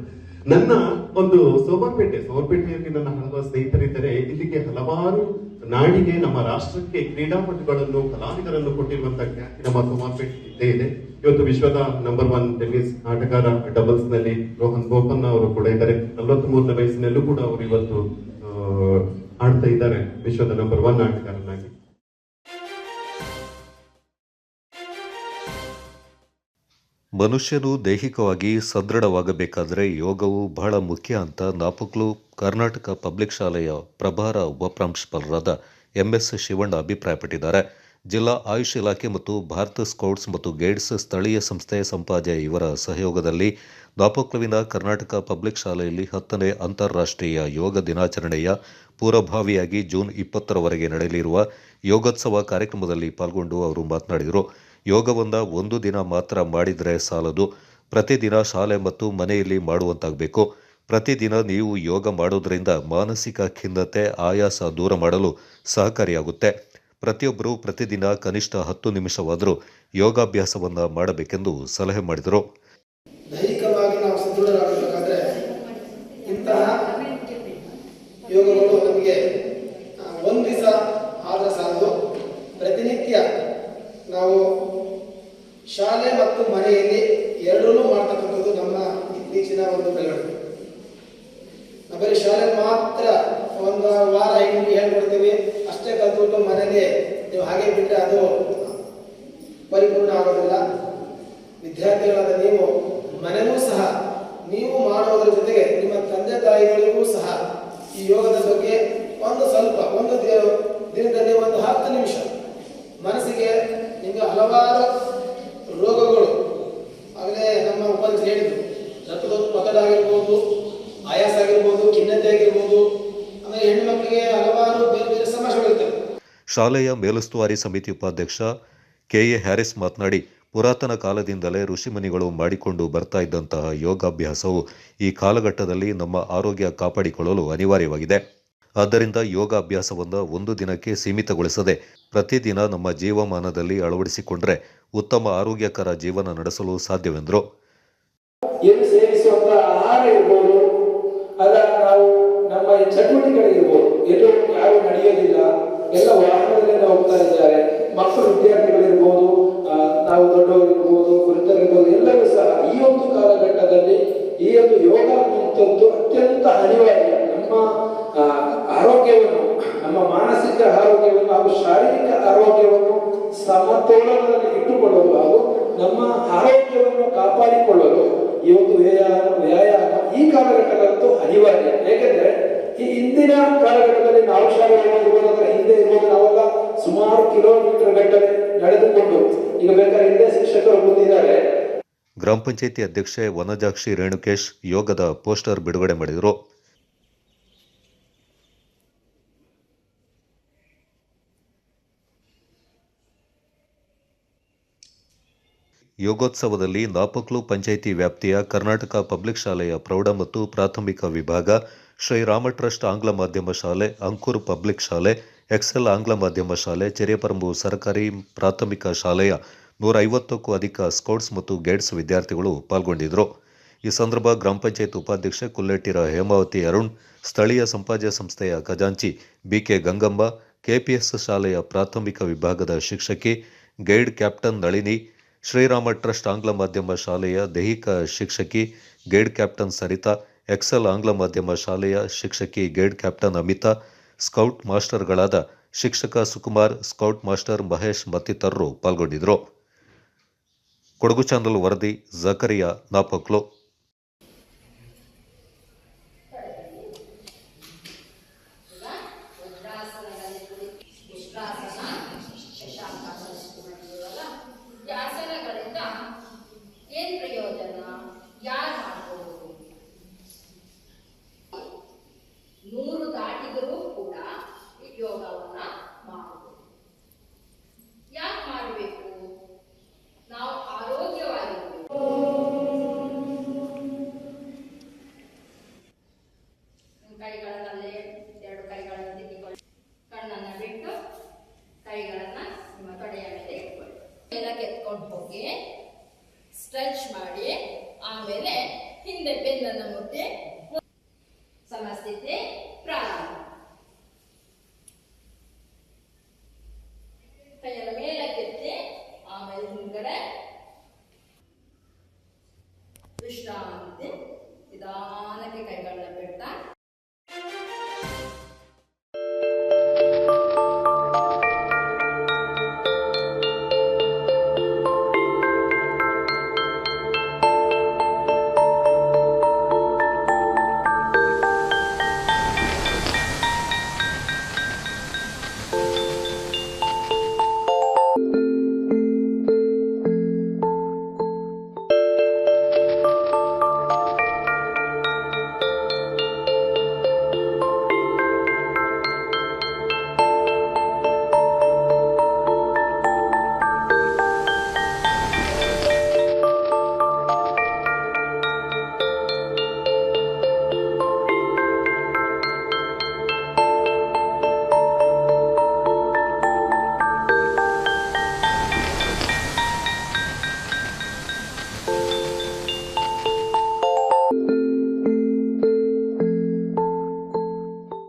ನನ್ನ ಒಂದು ಸೋಮವಾರಪೇಟೆಯಲ್ಲಿ ನನ್ನ ಹಲವಾರು ಸ್ನೇಹಿತರಿದ್ದಾರೆ. ಇಲ್ಲಿಗೆ ಹಲವಾರು ನಾಡಿಗೆ, ನಮ್ಮ ರಾಷ್ಟ್ರಕ್ಕೆ ಕ್ರೀಡಾಪಟುಗಳನ್ನು, ಕಲಾವಿದರನ್ನು ಕೊಟ್ಟಿರುವಂತಹ ಖ್ಯಾತಿ ನಮ್ಮ ಸೋಮವಾರಪೇಟೆ ಇದ್ದೇ ಇದೆ. ಇವತ್ತು ವಿಶ್ವದ ನಂಬರ್ 1 ಟೆನ್ನಿಸ್ ಆಟಗಾರ ಡಬಲ್ಸ್ ನಲ್ಲಿ ರೋಹನ್ ಬೋಪಣ್ಣ ಅವರು ಕೂಡ ಇದ್ದಾರೆ. 43ನೇ ವಯಸ್ಸಿನಲ್ಲೂ ಕೂಡ ಅವರು ಇವತ್ತು ಆಡ್ತಾ ಇದ್ದಾರೆ ವಿಶ್ವದ ನಂಬರ್ 1 ಆಟಗಾರನಾಗಿ. ಮನುಷ್ಯನು ದೈಹಿಕವಾಗಿ ಸದೃಢವಾಗಬೇಕಾದರೆ ಯೋಗವು ಬಹಳ ಮುಖ್ಯ ಅಂತ ನಾಪಕ್ಲು ಕರ್ನಾಟಕ ಪಬ್ಲಿಕ್ ಶಾಲೆಯ ಪ್ರಭಾರ ಉಪಪ್ರಾಂಶುಪಾಲರಾದ ಎಂಎಸ್ ಶಿವಣ್ಣ ಅಭಿಪ್ರಾಯಪಟ್ಟಿದ್ದಾರೆ. ಜಿಲ್ಲಾ ಆಯುಷ್ ಇಲಾಖೆ ಮತ್ತು ಭಾರತ ಸ್ಕೌಟ್ಸ್ ಮತ್ತು ಗೈಡ್ಸ್ ಸ್ಥಳೀಯ ಸಂಸ್ಥೆ ಸಂಪಾಜೆ ಇವರ ಸಹಯೋಗದಲ್ಲಿ ನಾಪಕ್ಲುವಿನ ಕರ್ನಾಟಕ ಪಬ್ಲಿಕ್ ಶಾಲೆಯಲ್ಲಿ 10ನೇ ಅಂತಾರಾಷ್ಟ್ರೀಯ ಯೋಗ ದಿನಾಚರಣೆಯ ಪೂರ್ವಭಾವಿಯಾಗಿ ಜೂನ್ 20ರವರೆಗೆ ನಡೆಯಲಿರುವ ಯೋಗೋತ್ಸವ ಕಾರ್ಯಕ್ರಮದಲ್ಲಿ ಪಾಲ್ಗೊಂಡು ಅವರು ಮಾತನಾಡಿದರು. ಯೋಗವನ್ನು ಒಂದು ದಿನ ಮಾತ್ರ ಮಾಡಿದರೆ ಸಾಲದು, ಪ್ರತಿದಿನ ಶಾಲೆ ಮತ್ತು ಮನೆಯಲ್ಲಿ ಮಾಡುವಂತಾಗಬೇಕು. ಪ್ರತಿದಿನ ನೀವು ಯೋಗ ಮಾಡೋದ್ರಿಂದ ಮಾನಸಿಕ ಖಿನ್ನತೆ, ಆಯಾಸ ದೂರ ಮಾಡಲು ಸಹಕಾರಿಯಾಗುತ್ತೆ. ಪ್ರತಿಯೊಬ್ಬರೂ ಪ್ರತಿದಿನ ಕನಿಷ್ಠ 10 ನಿಮಿಷವಾದರೂ ಯೋಗಾಭ್ಯಾಸವನ್ನು ಮಾಡಬೇಕೆಂದು ಸಲಹೆ ಮಾಡಿದರು. ದೈಹಿಕವಾಗಿ ನಾವು ಸದೃಢರಾಗಬೇಕಾದ್ರೆ ಇಂತಹ ಯೋಗಗಳು ನಮಗೆ ಒಂದು ದಿವಸ ಆದ್ರೆ ಸಾಲದು. ಪ್ರತಿನಿತ್ಯ ನಾವು ಶಾಲೆ ಮತ್ತು ಮನೆಯಲ್ಲಿ ಎರಡನ್ನೂ ಮಾಡ್ತಕ್ಕಂಥದ್ದು ನಮ್ಮ ಇತ್ತೀಚಿನ ಒಂದು ಬೆಳವಣಿಗೆ. ಬರೀ ಶಾಲೆ ಮಾತ್ರ ಒಂದು ವಾರ 5 ನಿಮಿಷ ಹೇಳ್ಕೊಡ್ತೀವಿ ಅಷ್ಟೇ ಕಲ್ತ್ಬಿಟ್ಟು ಮನೆಯಲ್ಲಿ ನೀವು ಹಾಗೆ ಬಿಟ್ಟರೆ ಅದು ಪರಿಪೂರ್ಣ ಆಗೋದಿಲ್ಲ. ವಿದ್ಯಾರ್ಥಿಗಳಾದ ನೀವು ಮನೆಯೂ ಸಹ ನೀವು ಮಾಡೋದ್ರ ಜೊತೆಗೆ ನಿಮ್ಮ ತಂದೆ ತಾಯಿಗಳಿಗೂ ಸಹ ಈ ಯೋಗದ ಬಗ್ಗೆ ಒಂದು ದಿನದಲ್ಲಿ ಒಂದು 10 ನಿಮಿಷ ಮನಸ್ಸಿಗೆ ನಿಮಗೆ ಹಲವಾರು ರೋಗಗಳು ಆಗಲೇ ನಮ್ಮ ಉಪನ್ಯಾಸ ಹೇಳಿದ್ರು, ರಕ್ತದ ಒತ್ತಡ ಆಗಿರ್ಬೋದು, ಆಯಾಸ ಆಗಿರ್ಬೋದು, ಖಿನ್ನತೆ ಆಗಿರ್ಬೋದು, ಆಮೇಲೆ ಹೆಣ್ಣು ಮಕ್ಕಳಿಗೆ ಹಲವಾರು ಬೇರೆ ಬೇರೆ ಸಮಸ್ಯೆಗಳಿರ್ತವೆ. ಶಾಲೆಯ ಮೇಲುಸ್ತುವಾರಿ ಸಮಿತಿ ಉಪಾಧ್ಯಕ್ಷ ಕೆಎ ಹ್ಯಾರಿಸ್ ಮಾತನಾಡಿ, ಪುರಾತನ ಕಾಲದಿಂದಲೇ ಋಷಿಮುನಿಗಳು ಮಾಡಿಕೊಂಡು ಬರ್ತಾ ಇದ್ದಂತಹ ಯೋಗಾಭ್ಯಾಸವು ಈ ಕಾಲಘಟ್ಟದಲ್ಲಿ ನಮ್ಮ ಆರೋಗ್ಯ ಕಾಪಾಡಿಕೊಳ್ಳಲು ಅನಿವಾರ್ಯವಾಗಿದೆ. ಆದ್ದರಿಂದ ಯೋಗಾಭ್ಯಾಸವನ್ನು ಒಂದು ದಿನಕ್ಕೆ ಸೀಮಿತಗೊಳಿಸದೆ ಪ್ರತಿದಿನ ನಮ್ಮ ಜೀವಮಾನದಲ್ಲಿ ಅಳವಡಿಸಿಕೊಂಡರೆ ಉತ್ತಮ ಆರೋಗ್ಯಕರ ಜೀವನ ನಡೆಸಲು ಸಾಧ್ಯವೆಂದರು. ಸೇವಿಸುವಂತಹ ಆಹಾರ ಇರ್ಬೋದು, ಅಲ್ಲ ನಾವು ನಮ್ಮ ಚಟುವಟಿಕೆಗಳಿರ್ಬೋದು, ಎಲ್ಲೂ ಯಾರು ನಡೆಯೋದಿಲ್ಲ, ಎಲ್ಲ ವಾಹನದಲ್ಲೇ ಹೋಗ್ತಾ ಇದ್ದಾರೆ. ಮಕ್ಕಳು ವಿದ್ಯಾರ್ಥಿಗಳಿರ್ಬೋದು, ನಾವು ದೊಡ್ಡವರಿರ್ಬೋದು, ವೃದ್ಧರಿರ್ಬೋದು, ಎಲ್ಲರೂ ಸಹ ಈ ಒಂದು ಕಾಲಘಟ್ಟದಲ್ಲಿ ಈ ಒಂದು ಯೋಗ ಅನ್ನುವಂಥದ್ದು ಅತ್ಯಂತ ಅನಿವಾರ್ಯ. ನಮ್ಮ ಆರೋಗ್ಯವನ್ನು, ನಮ್ಮ ಮಾನಸಿಕ ಆರೋಗ್ಯವನ್ನು ಹಾಗೂ ಶಾರೀರಿಕ ಆರೋಗ್ಯವನ್ನು ಸಮತೋಲನದಲ್ಲಿ ಇಟ್ಟುಕೊಳ್ಳಲು ಹಾಗೂ ನಮ್ಮ ಆರೋಗ್ಯವನ್ನು ಕಾಪಾಡಿಕೊಳ್ಳಲು ಈ ಒಂದು ವ್ಯಾಯಾಮ ಈ ಕಾಲಘಟ್ಟದಂತೂ ಅನಿವಾರ್ಯ. ಏಕೆಂದ್ರೆ ಈ ಹಿಂದಿನ ಕಾಲಘಟ್ಟದಲ್ಲಿ ನಾವು ಶಾಲೆಗಳಲ್ಲಿ ಇರ್ಬೋದಾದ್ರೆ ಹಿಂದೆ ಇರ್ಬೋದು, ನಾವೆಲ್ಲ ಸುಮಾರು ಕಿಲೋಮೀಟರ್ ಗಟ್ಟಲೆ ನಡೆದುಕೊಂಡು, ಈಗ ಬೇಕಾದ್ರೆ ಹಿಂದೆ ಶಿಕ್ಷಕರು ಬಂದಿದ್ದಾರೆ. ಗ್ರಾಮ ಪಂಚಾಯಿತಿ ಅಧ್ಯಕ್ಷೆ ವನಜಾಕ್ಷಿ ರೇಣುಕೇಶ್ ಯೋಗದ ಪೋಸ್ಟರ್ ಬಿಡುಗಡೆ ಮಾಡಿದರು. ಯೋಗೋತ್ಸವದಲ್ಲಿ ನಾಪಕ್ಲು ಪಂಚಾಯಿತಿ ವ್ಯಾಪ್ತಿಯ ಕರ್ನಾಟಕ ಪಬ್ಲಿಕ್ ಶಾಲೆಯ ಪ್ರೌಢ ಮತ್ತು ಪ್ರಾಥಮಿಕ ವಿಭಾಗ, ಶ್ರೀರಾಮ ಟ್ರಸ್ಟ್ ಆಂಗ್ಲ ಮಾಧ್ಯಮ ಶಾಲೆ, ಅಂಕುರ್ ಪಬ್ಲಿಕ್ ಶಾಲೆ, ಎಕ್ಸೆಲ್ ಆಂಗ್ಲ ಮಾಧ್ಯಮ ಶಾಲೆ, ಚೆರಿಯಪರಂಬು ಸರ್ಕಾರಿ ಪ್ರಾಥಮಿಕ ಶಾಲೆಯ 150ಕ್ಕೂ ಅಧಿಕ ಸ್ಕೌಟ್ಸ್ ಮತ್ತು ಗೈಡ್ಸ್ ವಿದ್ಯಾರ್ಥಿಗಳು ಪಾಲ್ಗೊಂಡಿದ್ದರು. ಈ ಸಂದರ್ಭ ಗ್ರಾಮ ಪಂಚಾಯತ್ ಉಪಾಧ್ಯಕ್ಷೆ ಕುಲ್ಲೆಟ್ಟಿರ ಹೇಮಾವತಿ ಅರುಣ್, ಸ್ಥಳೀಯ ಸಂಪಾಜ ಸಂಸ್ಥೆಯ ಖಜಾಂಚಿ ಬಿಕೆ ಗಂಗಮ್ಮ, ಕೆಪಿಎಸ್ ಶಾಲೆಯ ಪ್ರಾಥಮಿಕ ವಿಭಾಗದ ಶಿಕ್ಷಕಿ guide captain Nalini, Srirama trust ಆಂಗ್ಲ ಮಾಧ್ಯಮ ಶಾಲೆಯ ದೈಹಿಕ ಶಿಕ್ಷಕಿ ಗೈಡ್ ಕ್ಯಾಪ್ಟನ್ ಸರಿತಾ, ಎಕ್ಸೆಲ್ ಆಂಗ್ಲ ಮಾಧ್ಯಮ ಶಾಲೆಯ ಶಿಕ್ಷಕಿ ಗೈಡ್ ಕ್ಯಾಪ್ಟನ್ ಅಮಿತಾ, ಸ್ಕೌಟ್ ಮಾಸ್ಟರ್ಗಳಾದ ಶಿಕ್ಷಕ ಸುಕುಮಾರ್, ಸ್ಕೌಟ್ ಮಾಸ್ಟರ್ ಮಹೇಶ್ ಮತ್ತಿತರರು ಪಾಲ್ಗೊಂಡಿದ್ದರು. ಕೊಡಗು ಚಾನಲ್ ವರದಿ ಜಕರಿಯಾ, ನಾಪಕ್ಲು. ಏನ್ ಪ್ರಯೋಜನ, ಯಾರು ಮಾಡ್ಬೋದು? 100 ದಾಟಿದರೂ ಕೂಡ ಯೋಗವನ್ನ ಮಾಡಬಹುದು. ಯಾಕೆ ಮಾಡಬೇಕು? ನಾವು ಆರೋಗ್ಯವಾಗಿರಬೇಕು. ಕೈಗಳನ್ನಲ್ಲಿ 2 ಕೈಗಳನ್ನು ತಿಕ್ಕಿಕೊಳ್ಳಿ, ಕಣ್ಣನ್ನ ಬಿಟ್ಟು ಕೈಗಳನ್ನ ನಿಮ್ಮ ತೊಡೆಯ ಮೇಲೆ ಇಟ್ಕೊಳ್ಳಿ. ಮೇಲಕ್ಕೆ ಎತ್ಕೊಂಡು ಹೋಗಿ ಸ್ಟ್ರೆಚ್ ಮಾಡಿ, ಆಮೇಲೆ ಹಿಂದೆ ಬೆನ್ನನ್ನು ಮುಟ್ಟಿ